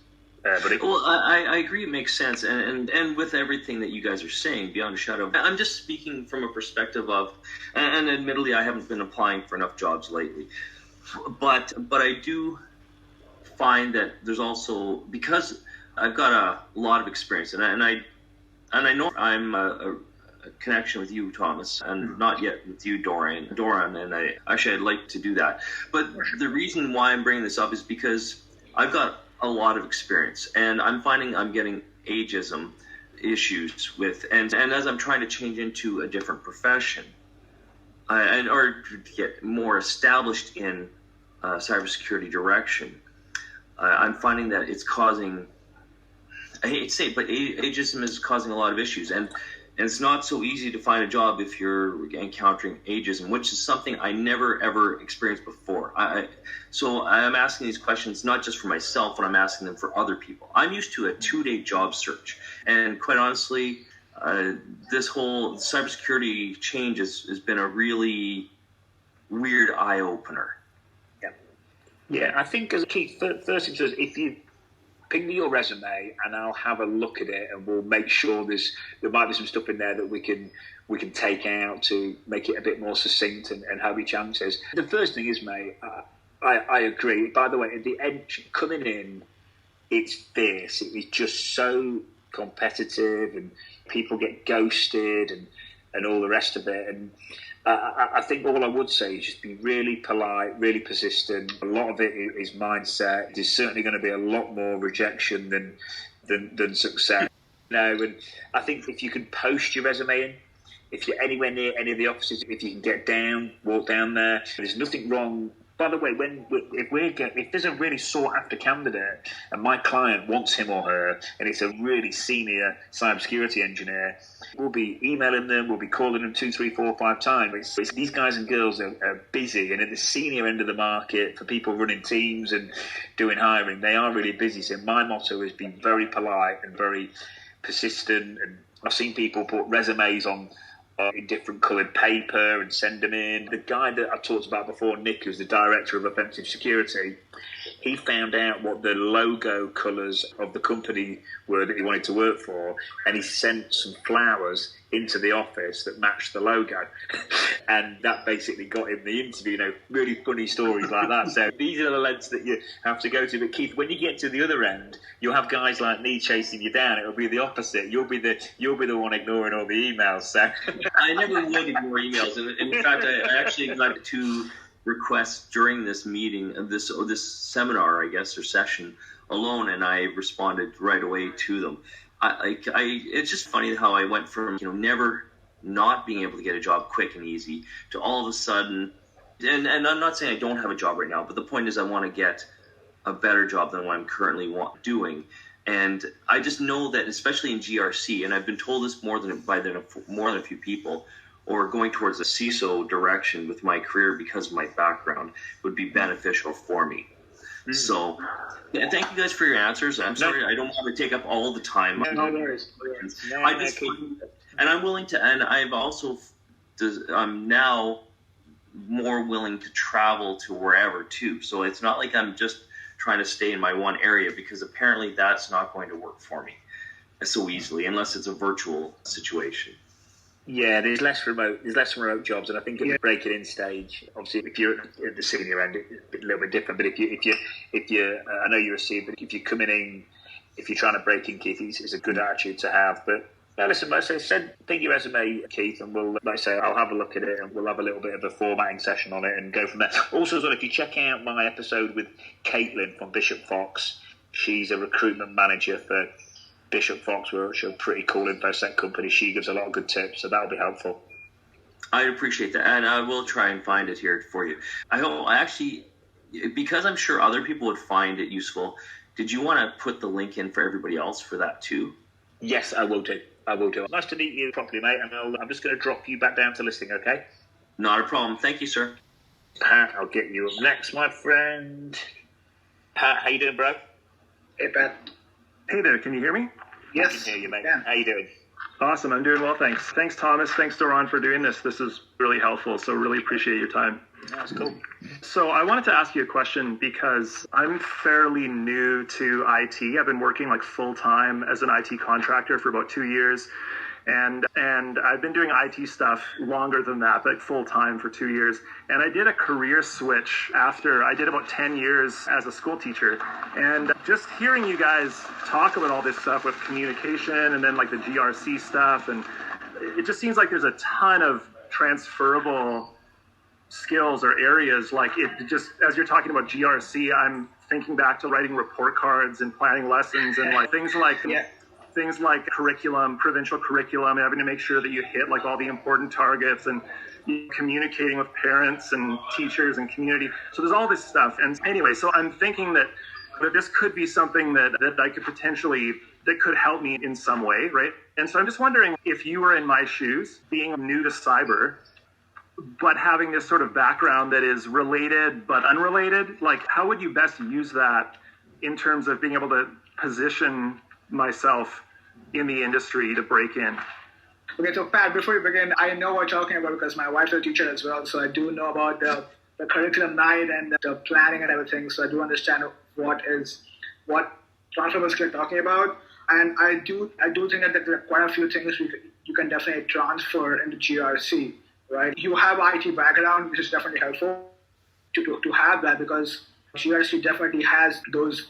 Well, I agree. It makes sense, and with everything that you guys are saying, beyond a shadow, I'm just speaking from a perspective of, and admittedly, I haven't been applying for enough jobs lately, but I do find that there's also, because I've got a lot of experience, and I know I'm a connection with you, Thomas, and not yet with you, Doran, and I'd like to do that. But the reason why I'm bringing this up is because I've got a lot of experience, and I'm finding I'm getting ageism issues with, and as I'm trying to change into a different profession, or to get more established in cybersecurity direction, I'm finding that it's causing, I hate to say it, but ageism is causing a lot of issues, and it's not so easy to find a job if you're encountering ageism, which is something I never, ever experienced before. So I'm asking these questions not just for myself, but I'm asking them for other people. I'm used to a 2-day job search. And quite honestly, this whole cybersecurity change has been a really weird eye-opener. Yeah, I think, as Keith, first thing says, if you ping me your resume and I'll have a look at it, and we'll make sure there might be some stuff in there that we can take out to make it a bit more succinct and help your chances. The first thing is, mate, I agree. By the way, at the end, coming in, it's fierce. It is just so competitive, and people get ghosted and all the rest of it. And I think all I would say is just be really polite, really persistent. A lot of it is mindset. There's certainly going to be a lot more rejection than success. And I think if you can post your resume in, if you're anywhere near any of the offices, if you can get down, walk down there, there's nothing wrong. By the way, if there's a really sought after candidate and my client wants him or her, and it's a really senior cybersecurity engineer, we'll be emailing them, we'll be calling them 2, 3, 4, 5 times. These guys and girls are busy, and at the senior end of the market, for people running teams and doing hiring, they are really busy. So my motto is be very polite and very persistent. And I've seen people put resumes on in different coloured paper and send them in. The guy that I talked about before, Nick, who's the director of offensive security, he found out what the logo colours of the company were that he wanted to work for, and he sent some flowers into the office that matched the logo. And that basically got him the interview. Really funny stories like that. So these are the lengths that you have to go to. But Keith, when you get to the other end, you'll have guys like me chasing you down. It'll be the opposite. You'll be the one ignoring all the emails. So I never would ignore emails. And in fact, I actually got 2 requests during this meeting, this seminar, I guess, or session alone, and I responded right away to them. It's just funny how I went from never not being able to get a job quick and easy to all of a sudden, and I'm not saying I don't have a job right now, but the point is I want to get a better job than what I'm currently doing. And I just know that, especially in GRC, and I've been told this more than a few people, or going towards a CISO direction with my career because of my background would be beneficial for me. So, thank you guys for your answers. I'm sorry I don't want to take up all the time. No worries. And I'm willing to, and I'm now more willing to travel to wherever too. So it's not like I'm just trying to stay in my one area, because apparently that's not going to work for me so easily unless it's a virtual situation. Yeah, there's less remote jobs, and I think at the breaking in stage, obviously, if you're at the senior end, it's a little bit different. But if you, I know you're a senior, but if you're coming in, if you're trying to break in, Keith, it's a good attitude to have. But yeah, listen, like I say, ping your resume, Keith, and we'll, like I say, I'll have a look at it, and we'll have a little bit of a formatting session on it and go from there. Also, as well, if you check out my episode with Caitlin from Bishop Fox, she's a recruitment manager for Bishop Fox, which are a pretty cool InfoSec company. She gives a lot of good tips, so that'll be helpful. I appreciate that, and I will try and find it here for you. Because I'm sure other people would find it useful, did you want to put the link in for everybody else for that too? Yes, I will do. Nice to meet you properly, mate, and I'm just going to drop you back down to listening, okay? Not a problem. Thank you, sir. Pat, I'll get you up next, my friend. Pat, how you doing, bro? Hey, Pat. Hey there, can you hear me? Yes. I can hear you, mate. Yeah. How you doing? Awesome. I'm doing well, thanks. Thanks, Thomas. Thanks, Doron, for doing this. This is really helpful, so really appreciate your time. That's cool. So I wanted to ask you a question because I'm fairly new to IT. I've been working like full-time as an IT contractor for about 2 years. And I've been doing IT stuff longer than that, but full-time for 2 years. And I did a career switch after I did about 10 years as a school teacher. And just hearing you guys talk about all this stuff with communication and then like the GRC stuff, and it just seems like there's a ton of transferable skills or areas. Like it just, as you're talking about GRC, I'm thinking back to writing report cards and planning lessons and like things like... Yeah. Things like curriculum, provincial curriculum, having to make sure that you hit like all the important targets and communicating with parents and teachers and community. So there's all this stuff. And anyway, so I'm thinking that this could be something that I could potentially, that could help me in some way, right? And so I'm just wondering if you were in my shoes, being new to cyber, but having this sort of background that is related but unrelated, like how would you best use that in terms of being able to position myself in the industry to break in? Okay, so Pat, before you begin, I know what you're talking about because my wife's a teacher as well, so I do know about the curriculum night and the planning and everything, so I do understand what transferable skill you're talking about. And I do think that there are quite a few things you can definitely transfer into GRC, right? You have IT background, which is definitely helpful to have that, because GRC definitely has those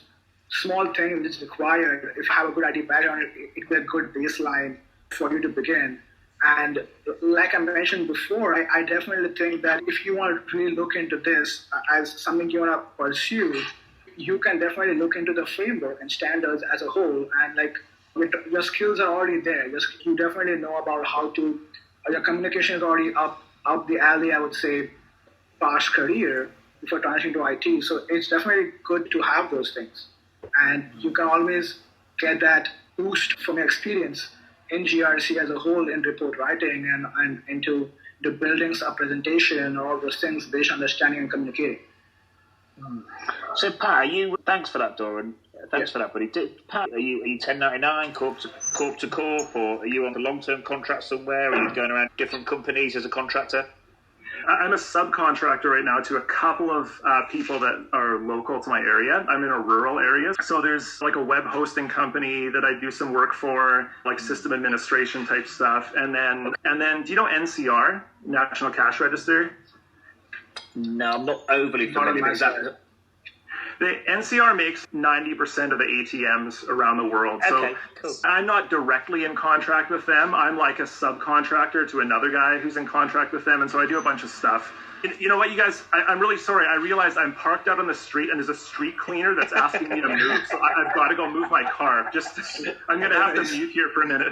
small thing which is required. If you have a good IT background, it will be a good baseline for you to begin. And like I mentioned before, I definitely think that if you want to really look into this as something you want to pursue, you can definitely look into the framework and standards as a whole. And like your skills are already there. You definitely know about how to, your communication is already up the alley, I would say, past career before transitioning to IT. So it's definitely good to have those things. And you can always get that boost from your experience in GRC as a whole in report writing and into the buildings of presentation, all those things based on understanding and communicating. So Pat, thanks for that, Doran. Thanks for that, buddy. Pat, are you 1099, corp to corp, or are you on a long-term contract somewhere? Are you going around different companies as a contractor? I'm a subcontractor right now to a couple of people that are local to my area. I'm in a rural area. So there's like a web hosting company that I do some work for, like system administration type stuff. And then do you know NCR, National Cash Register? No, I'm not overly familiar with that. The NCR makes 90% of the ATMs around the world. Okay, so cool. I'm not directly in contract with them. I'm like a subcontractor to another guy who's in contract with them. And so I do a bunch of stuff. You know what, you guys, I'm really sorry. I realized I'm parked out on the street and there's a street cleaner that's asking me to move. So I've got to go move my car. I'm going to have to mute here for a minute.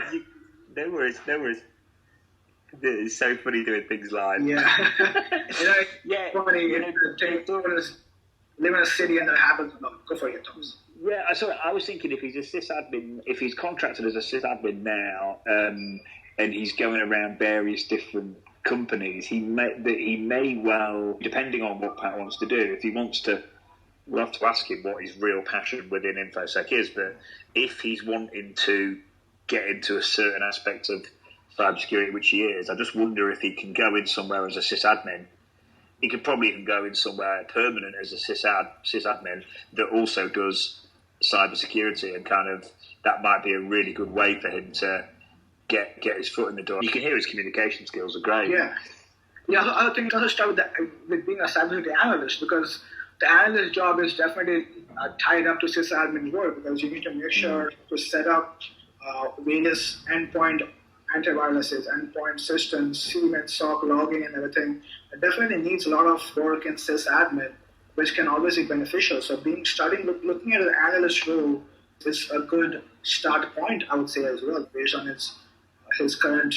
No worries. It's so funny doing things live. Yeah. Funny. Live in a city and that happens. No, go for it, Thomas. Yeah, I was thinking if he's a sysadmin, if he's contracted as a sysadmin now, and he's going around various different companies, he may well, depending on what Pat wants to do, if he wants to, we'll have to ask him what his real passion within InfoSec is, but if he's wanting to get into a certain aspect of cybersecurity, which he is, I just wonder if he can go in somewhere as a sysadmin. He could probably even go in somewhere permanent as a sysadmin that also does cybersecurity, and kind of that might be a really good way for him to get his foot in the door. You can hear his communication skills are great. Yeah. I think it also start with being a cybersecurity analyst, because the analyst job is definitely tied up to sysadmin work, because you need to make sure to set up various endpoint antiviruses, endpoint systems, CMIT, SOC logging and everything. It definitely needs a lot of work in sysadmin, which can always be beneficial. So looking at an analyst role is a good start point, I would say, as well, based on his current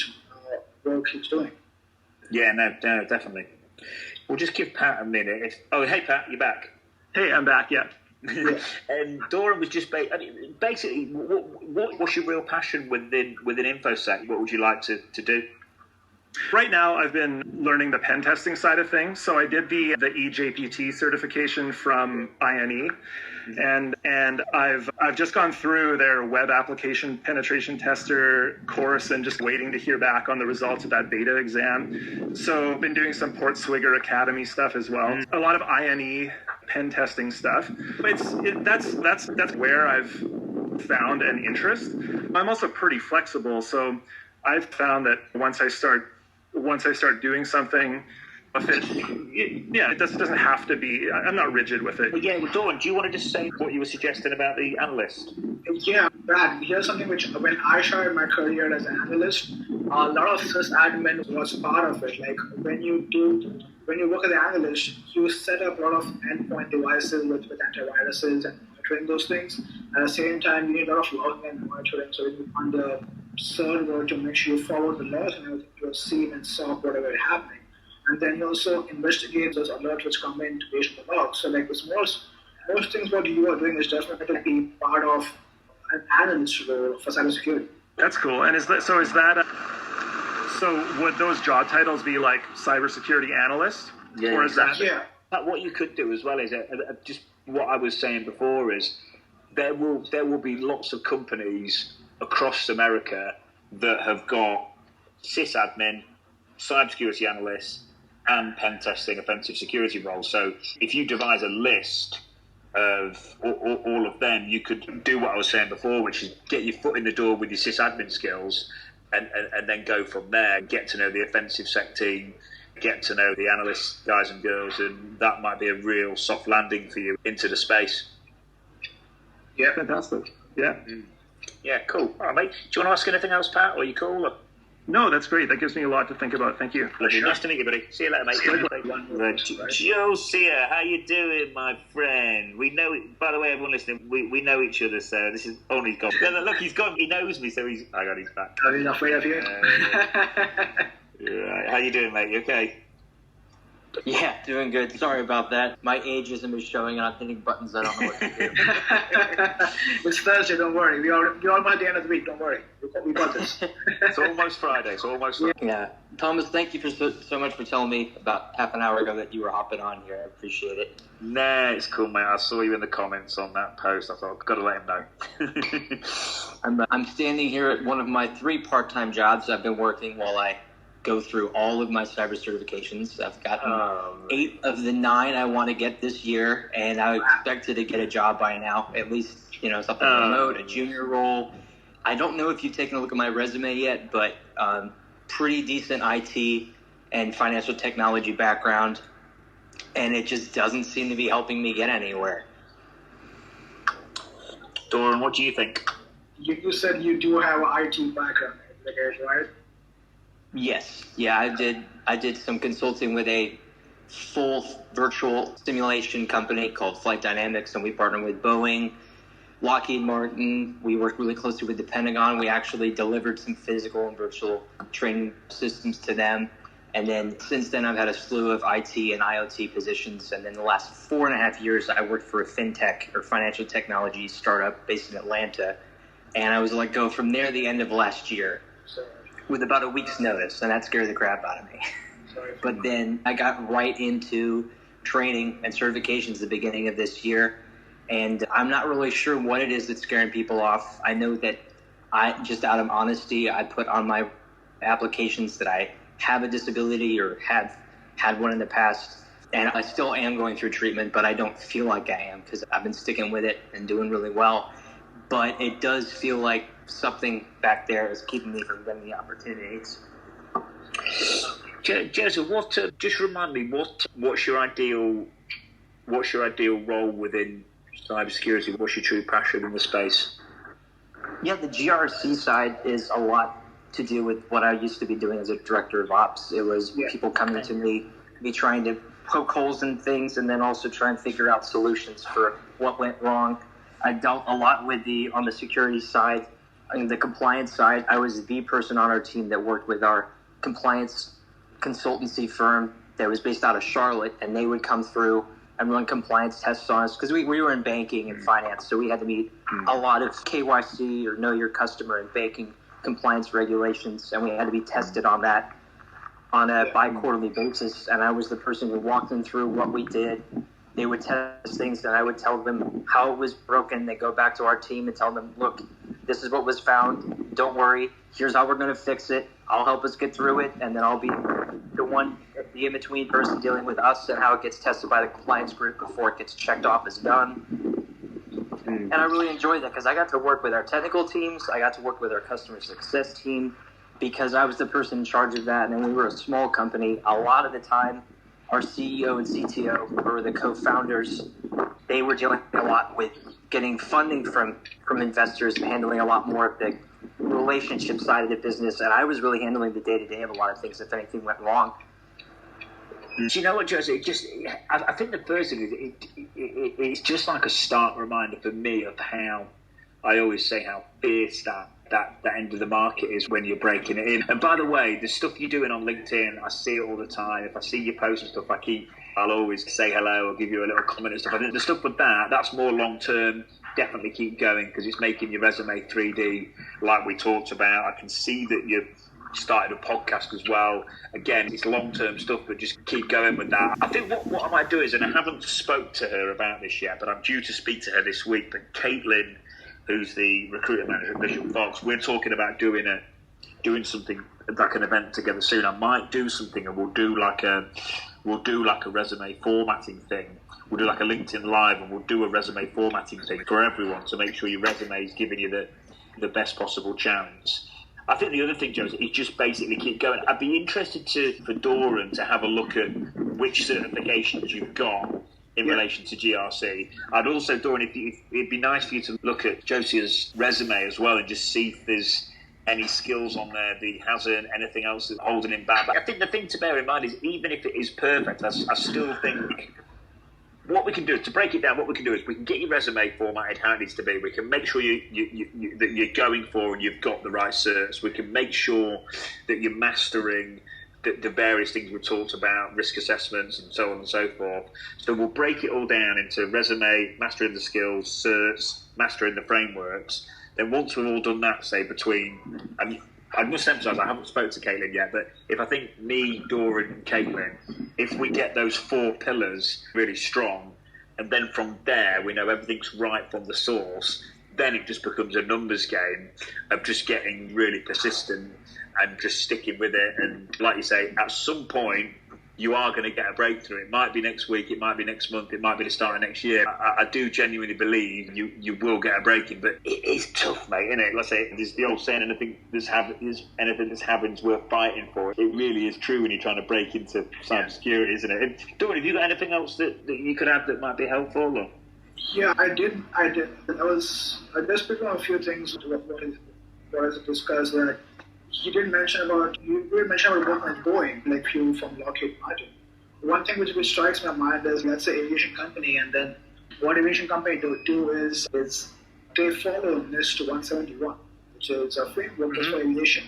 work he's doing. Yeah, no, definitely. We'll just give Pat a minute. Hey Pat, you're back. Hey, I'm back, yeah. And Doran was just basically, what's your real passion within InfoSec? What would you like to do? Right now, I've been learning the pen testing side of things. So I did the EJPT certification from INE, and I've just gone through their web application penetration tester course and just waiting to hear back on the results of that beta exam. So I've been doing some Portswigger Academy stuff as well. A lot of INE pen testing stuff. But that's where I've found an interest. I'm also pretty flexible, so I've found that once I start doing something, it doesn't have to be. I'm not rigid with it. Well, Doran, do you want to just say what you were suggesting about the analyst? Yeah, Brad, here's something which, when I started my career as an analyst, a lot of sysadmin was part of it. Like when you work as an analyst, you set up a lot of endpoint devices with antiviruses and monitoring those things. At the same time, you need a lot of logging and monitoring, so you on the server to make sure you follow the laws and everything you have seen and saw whatever is happening. And then you also investigate those alerts which come in based on the logs. So like this most things what you are doing is definitely part of an analyst role for cybersecurity. That's cool. And so would those job titles be like cybersecurity analyst? Yeah, or is exactly. that? But what you could do as well is just what I was saying before is there will be lots of companies across America that have got sysadmin, cybersecurity analysts, and pen testing offensive security roles. So if you devise a list of all of them, you could do what I was saying before, which is get your foot in the door with your sysadmin skills and then go from there, get to know the offensive sec team, get to know the analyst guys and girls, and that might be a real soft landing for you into the space. Yeah, fantastic. Yeah. Yeah, cool. All right, mate. Do you want to ask anything else, Pat, or are you cool? Or? No, that's great. That gives me a lot to think about. Thank you. Sure. Nice to meet you, buddy. See you later, mate. Josiah, how you doing, my friend? We know. By the way, everyone listening, we know each other, so this is only gone. Look, he's gone. He knows me, so he's. I got his back. He's not afraid of you. Right. How you doing, mate? You okay? Yeah, doing good. Sorry about that. My ageism is showing, and I'm hitting buttons I don't know what to do. It's Thursday, don't worry. We're almost at the end of the week, don't worry. We got this. It's almost Friday. It's almost Friday. Yeah. Thomas, thank you for so much for telling me about half an hour ago that you were hopping on here. I appreciate it. Nah, it's cool, mate. I saw you in the comments on that post. I thought, I've got to let him know. I'm standing here at one of my 3 part-time jobs I've been working while I go through all of my cyber certifications. I've gotten 8 of the 9 I want to get this year, and I expected to get a job by now, at least, something remote, a junior role. I don't know if you've taken a look at my resume yet, but pretty decent IT and financial technology background, and it just doesn't seem to be helping me get anywhere. Doran, what do you think? You said you do have an IT background, right? Yes. Yeah, I did some consulting with a full virtual simulation company called Flight Dynamics, and we partnered with Boeing, Lockheed Martin. We worked really closely with the Pentagon. We actually delivered some physical and virtual training systems to them. And then since then, I've had a slew of IT and IoT positions. And then the last 4.5 years, I worked for a fintech or financial technology startup based in Atlanta. And I was let go from there the end of last year with about a week's notice, and that scared the crap out of me. But then I got right into training and certifications at the beginning of this year, and I'm not really sure what it is that's scaring people off. I know that just out of honesty, I put on my applications that I have a disability or have had one in the past, and I still am going through treatment, but I don't feel like I am because I've been sticking with it and doing really well. But it does feel like something back there is keeping me from getting the opportunities. Joseph, just remind me, what's your ideal role within cybersecurity? What's your true passion in the space? Yeah, the GRC side is a lot to do with what I used to be doing as a director of ops. It was people coming to me trying to poke holes in things, and then also try and figure out solutions for what went wrong. I dealt a lot with on the security side. On the compliance side, I was the person on our team that worked with our compliance consultancy firm that was based out of Charlotte, and they would come through and run compliance tests on us because we were in banking and finance, so we had to meet a lot of KYC or know your customer and banking compliance regulations, and we had to be tested on that. on a bi-quarterly basis, and I was the person who walked them through what we did. They would test things, and I would tell them how it was broken. They go back to our team and tell them, look, this is what was found. Don't worry. Here's how we're going to fix it. I'll help us get through it, and then I'll be the in-between person dealing with us and how it gets tested by the compliance group before it gets checked off as done. And I really enjoyed that because I got to work with our technical teams. I got to work with our customer success team because I was the person in charge of that. And we were a small company. A lot of the time, our CEO and CTO, or the co-founders, they were dealing a lot with getting funding from investors and handling a lot more of the relationship side of the business. And I was really handling the day-to-day of a lot of things if anything went wrong. Do you know what, Joseph? I think the first thing is it's just like a stark reminder for me of how I always say how fierce that end of the market is when you're breaking it in. And by the way, the stuff you're doing on LinkedIn, I see it all the time. If I see your posts and stuff, I'll always say hello or give you a little comment and stuff. I think the stuff with that's more long term. Definitely keep going because it's making your resume 3D, like we talked about. I can see that you've started a podcast as well. Again, it's long-term stuff, but just keep going with that. I think what I might do is, and I haven't spoke to her about this yet, but I'm due to speak to her this week, but Caitlin, who's the recruiter manager at Bishop Fox, we're talking about doing something like an event together soon. I might do something and we'll do like a resume formatting thing. We'll do like a LinkedIn Live and we'll do a resume formatting thing for everyone to make sure your resume is giving you the best possible chance. I think the other thing, Joseph, is just basically keep going. I'd be interested for Doran to have a look at which certifications you've got in relation to GRC. I'd also, Doran, it'd be nice for you to look at Josiah's resume as well and just see if there's any skills on there that he hasn't, anything else that's holding him back. But I think the thing to bear in mind is even if it is perfect, I still think what we can do to break it down. What we can do is we can get your resume formatted how it needs to be. We can make sure that you're going for and you've got the right certs. We can make sure that you're mastering the various things we've talked about, risk assessments and so on and so forth. So we'll break it all down into resume, mastering the skills, certs, mastering the frameworks. Then once we've all done that, say between, and I must emphasise, I haven't spoken to Caitlin yet, but if I think me, Doran and Caitlin, if we get those 4 pillars really strong, and then from there we know everything's right from the source, then it just becomes a numbers game of just getting really persistent and just sticking with it. And like you say, at some point, you are going to get a breakthrough. It might be next week, it might be next month, it might be the start of next year. I do genuinely believe you will get a break-in, but it is tough, mate, isn't it? Let's say there's the old saying, anything that's happening's worth fighting for. It really is true when you're trying to break into cybersecurity, isn't it? Doran, have you got anything else that you could add that might be helpful? Or? Yeah, I did. I just picked on a few things what is discussed that you did mention about working at Boeing, like you from Lockheed Martin. One thing which strikes my mind is, let's say, aviation company, and then what aviation company do is they follow NIST 171, which is a framework for aviation,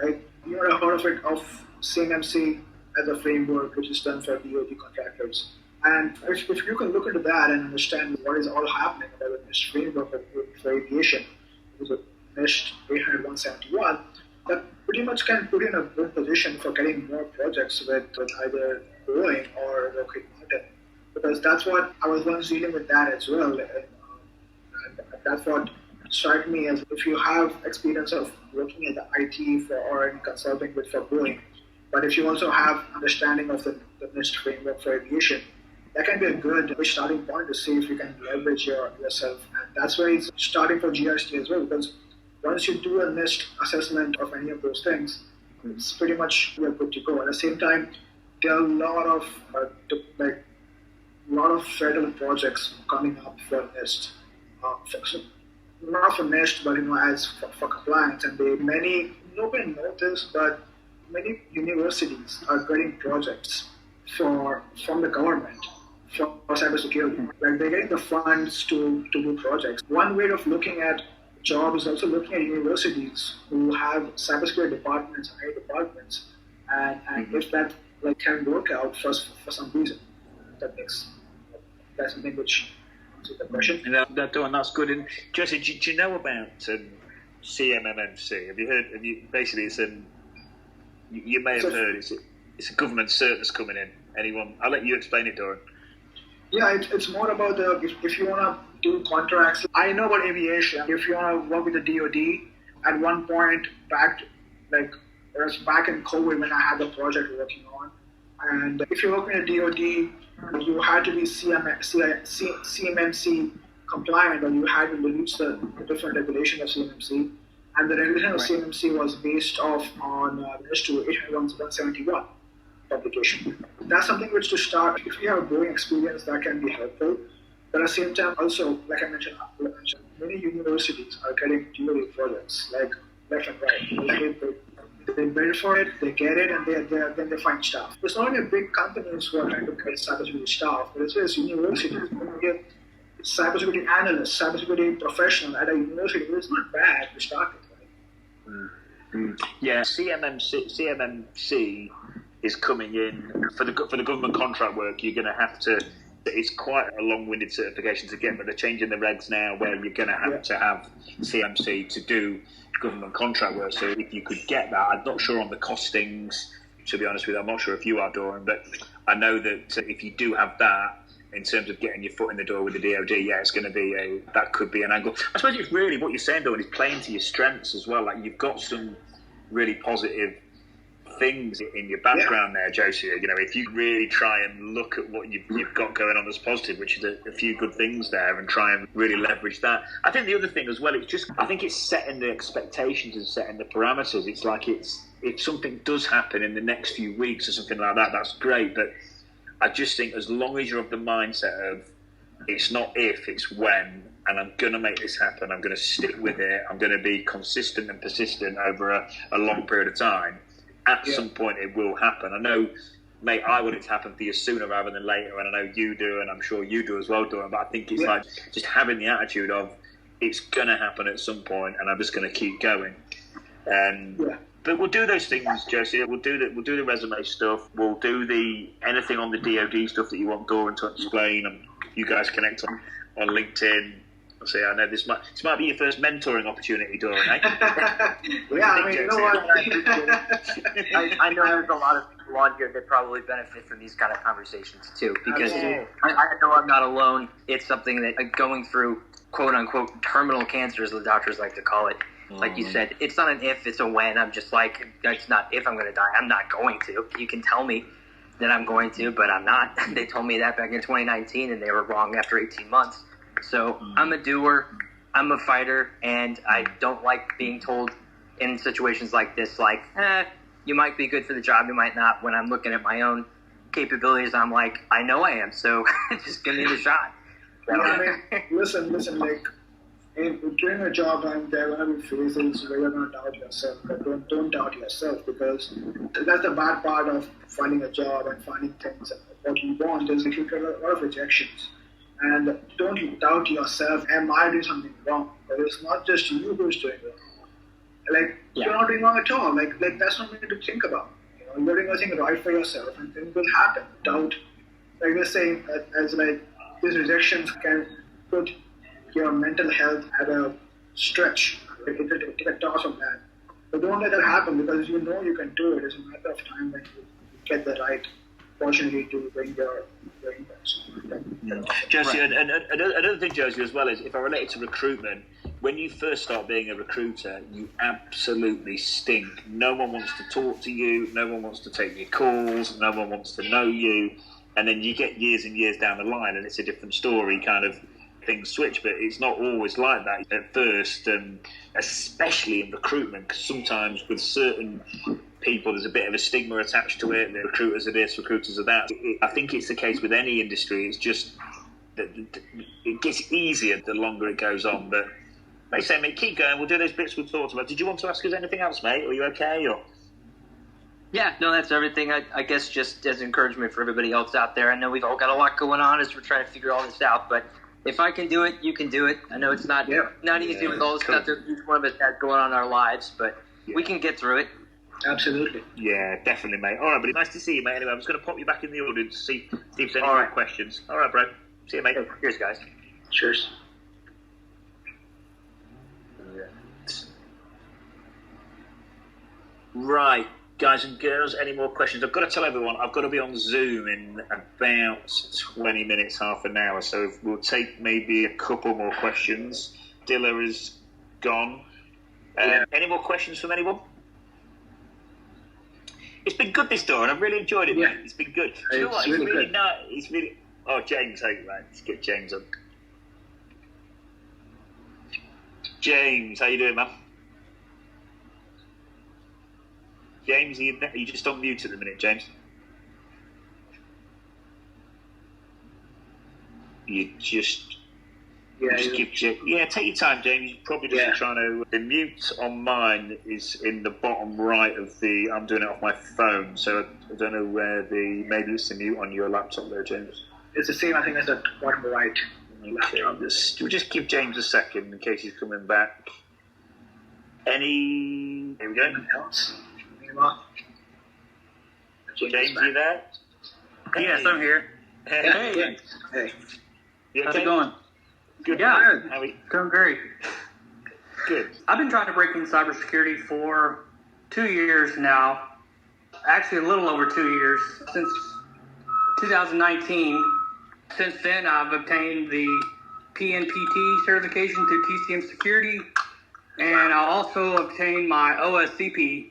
right? You might have heard of CMMC as a framework which is done for DoD contractors. And if you can look into that and understand what is all happening about the NIST framework for aviation, which is NIST 800-171, that pretty much can put you in a good position for getting more projects with either Boeing or Lockheed Martin. Because that's what I was once dealing with that as well. And that's what struck me as if you have experience of working in the IT or in consulting for Boeing, but if you also have understanding of the NIST framework for aviation, that can be a good starting point to see if you can leverage yourself. And that's why it's starting for GRC as well, because once you do a NIST assessment of any of those things, it's pretty much you're good to go. At the same time, there are a lot of federal projects coming up for NIST. Not for NIST, but as for compliance. And nobody knows this, but many universities are getting projects from the government for cybersecurity. Like they're getting the funds to do projects. One way of looking at job is also looking at universities who have cybersecurity departments and IT departments, and if that can work out for some reason, that's something which answers the question. That's good. And Jesse, do you know about CMMC? Have you heard? Basically, it's you may have heard. it's a government cert that's coming in. Anyone? I'll let you explain it, Doran. Yeah, it's more about if you want to do contracts. I know about aviation. If you want to work with the DoD, at one point it was back in COVID when I had the project working on, and if you work with the DoD, you had to be CMMC compliant, or you had to release the different regulation of CMMC, and the regulation of CMMC was based off on Ministry 801/171. Publication. That's something which to start, if you have a growing experience, that can be helpful. But at the same time, also, like I mentioned, many universities are getting DoD projects, like left and right. They build for it, they get it, and then they find staff. It's not only big companies who are trying to get cybersecurity staff, but it's universities. You get cybersecurity analysts, cybersecurity professional at a university. It's not bad to start with, right? Yeah, CMMC is coming in for the government contract work. You're going to have to. It's quite a long-winded certification to get, but they're changing the regs now where you're going to have to have CMC to do government contract work. So if you could get that, I'm not sure on the costings. To be honest with you, I'm not sure if you are, Doran, but I know that if you do have that, in terms of getting your foot in the door with the DoD, it's going to be that could be an angle. I suppose it's really what you're saying, Doran, is playing to your strengths as well. Like you've got some really positive things in your background there, Josie. If you really try and look at what you've got going on as positive, which is a few good things there, and try and really leverage that. I think the other thing as well, I think it's setting the expectations and setting the parameters. It's like if something does happen in the next few weeks or something like that, that's great. But I just think as long as you're of the mindset of it's not if, it's when, and I'm going to make this happen, I'm going to stick with it, I'm going to be consistent and persistent over a long period of time, at some point it will happen. I know, mate, I want it to happen for you sooner rather than later, and I know you do, and I'm sure you do as well, Doran, but I think it's like just having the attitude of it's going to happen at some point, and I'm just going to keep going. But we'll do those things, Josie. We'll do the resume stuff. We'll do anything on the DoD stuff that you want Doran to explain, and you guys connect on LinkedIn. See, I know this might be your first mentoring opportunity, Doran. Eh? You know what? I know there's a lot of people on here that probably benefit from these kind of conversations too, because I know I'm not alone. It's something that going through quote unquote terminal cancer, as the doctors like to call it. Like you said, it's not an if, it's a when. I'm just like, it's not if I'm going to die. I'm not going to. You can tell me that I'm going to, but I'm not. They told me that back in 2019, and they were wrong after 18 months. So I'm a doer, I'm a fighter, and I don't like being told in situations like this, like, you might be good for the job, you might not. When I'm looking at my own capabilities, I'm like, I know I am, so just give me the shot. Listen, like, during a job, there are going to be phases where you're going to doubt yourself, but don't doubt yourself, because that's the bad part of finding a job and finding things. What you want is if you get a lot of rejections. And don't doubt yourself, am I doing something wrong? But it's not just you who's doing wrong. You're not doing wrong at all. Like that's not something to think about. You're doing something right for yourself, and things will happen. Doubt, like they're saying, these rejections can put your mental health at a stretch. Take a toss on that. But don't let that happen, because you know you can do it. It's a matter of time when you get the right opportunity to bring your impact. Josie, and another thing, Josie, as well, is if I relate it to recruitment, when you first start being a recruiter, you absolutely stink. No one wants to talk to you, no one wants to take your calls, no one wants to know you, and then you get years and years down the line and it's a different story, kind of things switch, but it's not always like that at first, and especially in recruitment, because sometimes with certain people there's a bit of a stigma attached to it. The recruiters are this, recruiters are that. I think it's the case with any industry. It's just that it gets easier the longer it goes on. But they say, mate, keep going. We'll do those bits we talked about. Did you want to ask us anything else, mate? Are you okay? Or yeah, no, that's everything. I guess just as encouragement for everybody else out there. I know we've all got a lot going on as we're trying to figure all this out, but if I can do it, you can do it. I know it's not easy with all the stuff that each one of us has going on in our lives, but we can get through it. Absolutely. Yeah, definitely, mate. All right, buddy. Nice to see you, mate. Anyway, I'm just going to pop you back in the audience to see if there's any more questions. All right, bro. See you, mate. Cheers, guys. Cheers. Right. Guys and girls, any more questions? I've got to tell everyone, I've got to be on Zoom in about 20 minutes, half an hour, so we'll take maybe a couple more questions. Dilla is gone. Any more questions from anyone? It's been good, this Doran. I've really enjoyed it, mate. It's been good. Do you know what? It's really nice. It's really... Oh, James, hey, man. Let's get James on. James, how you doing, man? James, are you just on mute at the minute, James? You just... take your time, James. You're probably just trying to... The mute on mine is in the bottom right of the... I'm doing it off my phone, so I don't know where the... Maybe it's the mute on your laptop there, James. It's the same, I think, as the bottom right. Okay, we'll just give James a second in case he's coming back. Here we go. Anyone else? James, are you there? Yes, I'm here. Hey. You How's okay? it going? Good. Yeah, How are you? going great. Good. I've been trying to break into cybersecurity for 2 years now. Actually, a little over 2 years, since 2019. Since then, I've obtained the PNPT certification through TCM Security, and I also obtained my OSCP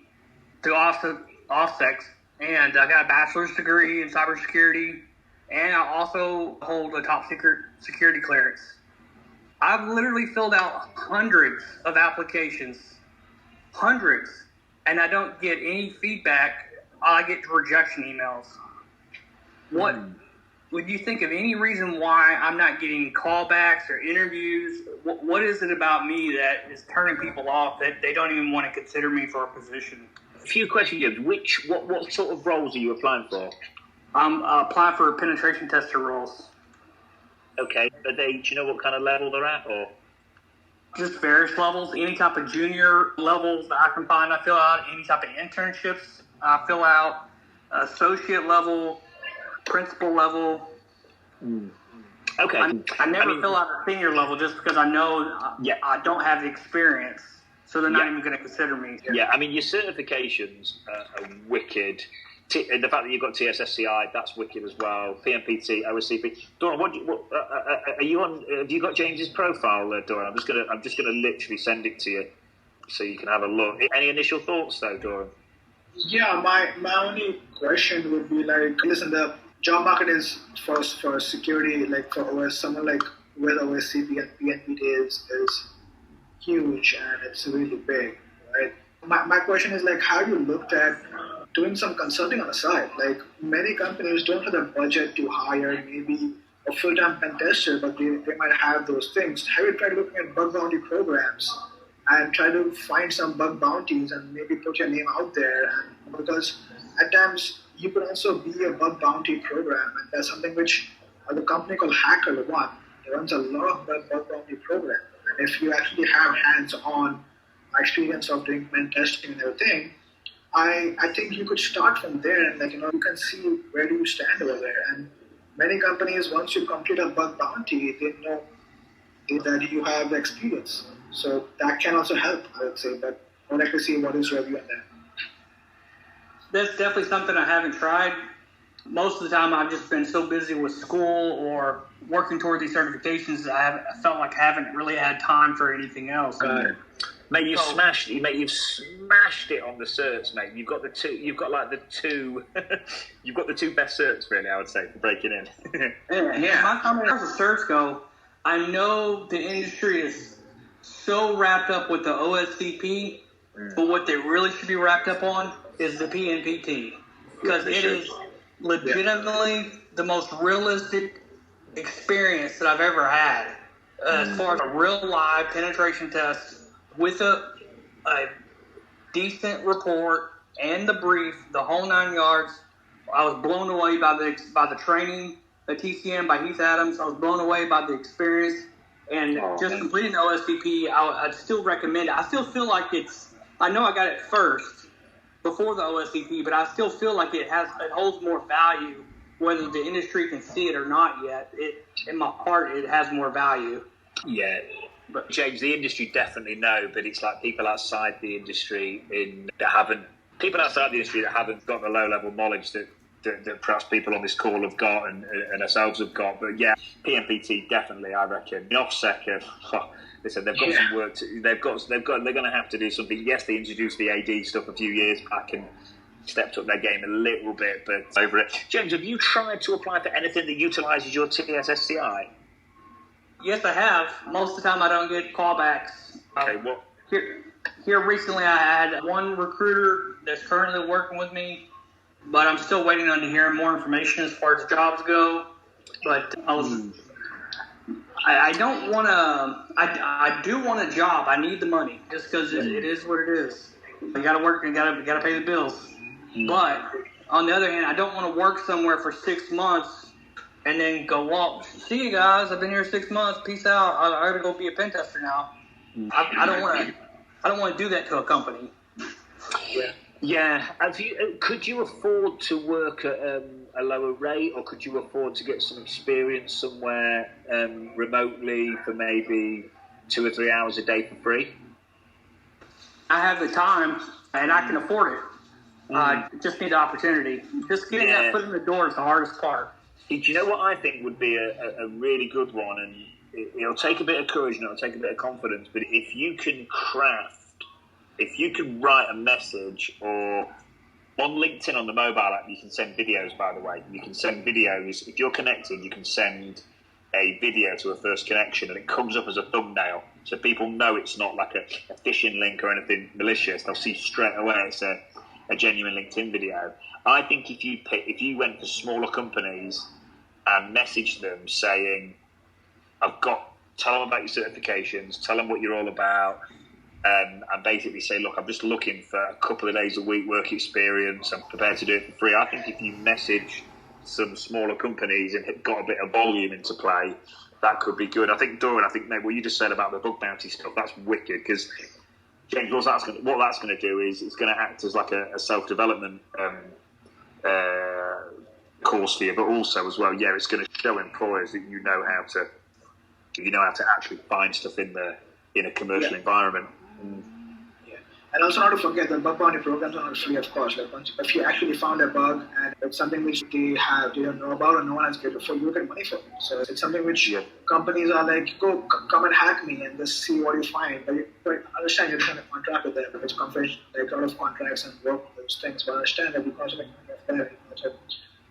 through OffSec, and I got a bachelor's degree in cybersecurity, and I also hold a top secret security clearance. I've literally filled out hundreds of applications, and I don't get any feedback. I get rejection emails. What would you think of any reason why I'm not getting callbacks or interviews? What is it about me that is turning people off that they don't even want to consider me for a position? A few questions. What sort of roles are you applying for? I'm applying for penetration tester roles. Okay. Do you know what kind of level they're at, or? Just various levels, any type of junior levels that I can find, I fill out. Any type of internships, I fill out. Associate level, principal level. Okay. I never fill out a senior level just because I know I don't have the experience, so they're not even going to consider me. Yeah, I mean, your certifications are wicked. The fact that you've got TSSCI, that's wicked as well. PMPT, OSCP. Doran, are you on? Have you got James's profile, Doran? I'm just gonna literally send it to you so you can have a look. Any initial thoughts, though, Doran? Yeah, my only question would be like, listen, the job market is for security, like for OS, someone like with OSCP and PNPT is huge and it's really big, right? My question is like, have you looked at doing some consulting on the side? Like many companies don't have the budget to hire maybe a full-time pen tester, but they might have those things. Have you tried looking at bug bounty programs and try to find some bug bounties and maybe put your name out there? And because at times you could also be a bug bounty program, and that's something which the company called HackerOne runs a lot of bug bounty program. And if you actually have hands-on experience of doing pen testing and everything, I think you could start from there, and you can see where do you stand over there. And many companies, once you complete a bug bounty, they know that you have the experience. So that can also help, I would say. But I would like to see what is your view on that. That's definitely something I haven't tried. Most of the time, I've just been so busy with school or working toward these certifications that I felt like I haven't really had time for anything else. Mate, you've smashed it. Mate, you've smashed it on the certs, mate. You've got the two. You've got like the two. You've got the two best certs, really. I would say, for breaking in. Yeah. My comment as the certs go, I know the industry is so wrapped up with the OSCP, but what they really should be wrapped up on is the PNPT, because it is legitimately the most realistic experience that I've ever had as far as a real live penetration test with a decent report and the brief, the whole 9 yards. I was blown away by the training at TCM by Heath Adams. I was blown away by the experience, and just completing the OSCP, I'd still recommend it. I still feel like I know I got it first before the OSCP, but I still feel like it holds more value, whether the industry can see it or not yet. In my heart, it has more value. Yeah. But James, the industry definitely know, but it's like people outside the industry that haven't people outside the industry that haven't got the low-level knowledge that perhaps people on this call have got and ourselves have got. But yeah, PMPT definitely, I reckon. OffSec, listen, they've got some work to. They're going to have to do something. Yes, they introduced the AD stuff a few years back and stepped up their game a little bit, but over it. James, have you tried to apply for anything that utilises your TSSCI? Yes, I have. Most of the time, I don't get callbacks. Okay, what? Here recently, I had one recruiter that's currently working with me, but I'm still waiting on to hear more information as far as jobs go. But I don't want to. I do want a job. I need the money just because it is what it is. You got to work and got to pay the bills. But on the other hand, I don't want to work somewhere for 6 months and then go, well, see you guys. I've been here 6 months. Peace out. I got to go be a pen tester now. I don't want to. I don't want to do that to a company. Yeah. Could you afford to work at a lower rate, or could you afford to get some experience somewhere remotely for maybe 2 or 3 hours a day for free? I have the time, and I can afford it. Just need the opportunity. Just getting that foot in the door is the hardest part. Do you know what I think would be a really good one? And it'll take a bit of courage and it'll take a bit of confidence, but if you can write a message, or on LinkedIn on the mobile app, you can send videos, by the way. You can send videos. If you're connected, you can send a video to a first connection and it comes up as a thumbnail. So people know it's not like a phishing link or anything malicious. They'll see straight away it's a genuine LinkedIn video. I think if you went for smaller companies and messaged them saying, tell them about your certifications, tell them what you're all about, and basically say, look, I'm just looking for a couple of days a week work experience. I'm prepared to do it for free. I think if you message some smaller companies and got a bit of volume into play, that could be good. I think, Doran, maybe what you just said about the bug bounty stuff, that's wicked, because James, what that's going to do is it's going to act as like a self-development course for you, but also as well, it's going to show employers that you know how to actually find stuff in a commercial environment. And also not to forget, the bug bounty programs are not free, of course. Like if you actually found a bug and it's something which they don't know about and no one has paid for, you get money for it. So it's something which companies are like, come and hack me and just see what you find. But understand you're trying to contract with them, which confidential, like a lot of contracts and work with those things. But understand that because of that,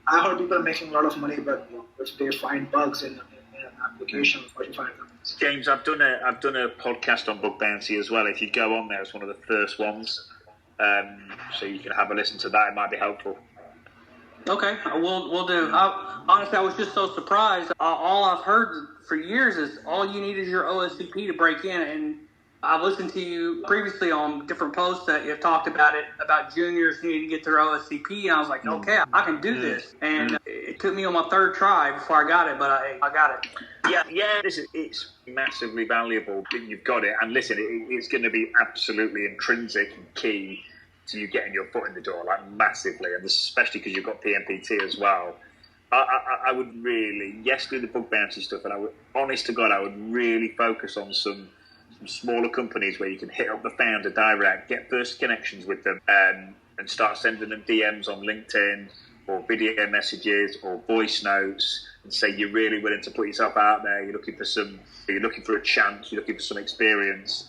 I heard people making a lot of money, but if they find bugs in an application, what you find them. James, I've done a podcast on bug bounty as well. If you go on there, it's one of the first ones, so you can have a listen to that. It might be helpful. Okay, we'll do. Honestly, I was just so surprised. All I've heard for years is all you need is your OSCP to break in, and I've listened to you previously on different posts that you've talked about juniors needing to get their OSCP, and I was like, okay, I can do this. And it took me on my third try before I got it, but I got it. Yeah, it's massively valuable that you've got it. And listen, it's going to be absolutely intrinsic and key to you getting your foot in the door, like massively, and especially because you've got PMPT as well. I would really, do the bug bounty stuff, and honest to God, I would really focus on some smaller companies where you can hit up the founder direct, get first connections with them, and start sending them DMs on LinkedIn or video messages or voice notes, and say you're really willing to put yourself out there. You're looking for a chance. You're looking for some experience.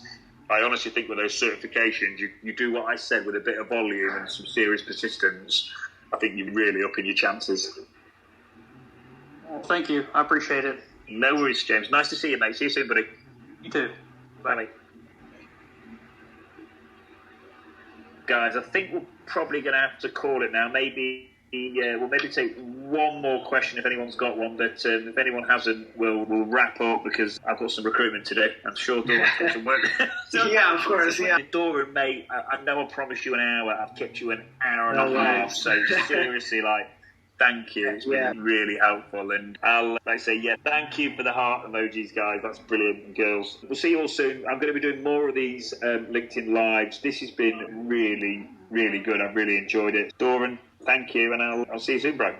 I honestly think with those certifications, you do what I said with a bit of volume and some serious persistence. I think you're really upping your chances. Well, thank you. I appreciate it. No worries, James. Nice to see you, mate. See you soon, buddy. You too. Bye, mate. Guys, I think we're probably going to have to call it now. We'll maybe take one more question if anyone's got one, but if anyone hasn't, we'll wrap up because I've got some recruitment today. I'm sure Doran's got some work. Yeah, of course, yeah. Doran, mate, I know I promised you an hour. I've kept you an hour and a half, so seriously, thank you. It's been really helpful. And I'll thank you for the heart emojis, guys. That's brilliant. And girls, we'll see you all soon. I'm going to be doing more of these LinkedIn Lives. This has been really, really good. I've really enjoyed it. Doran, thank you, and I'll see you soon, bro.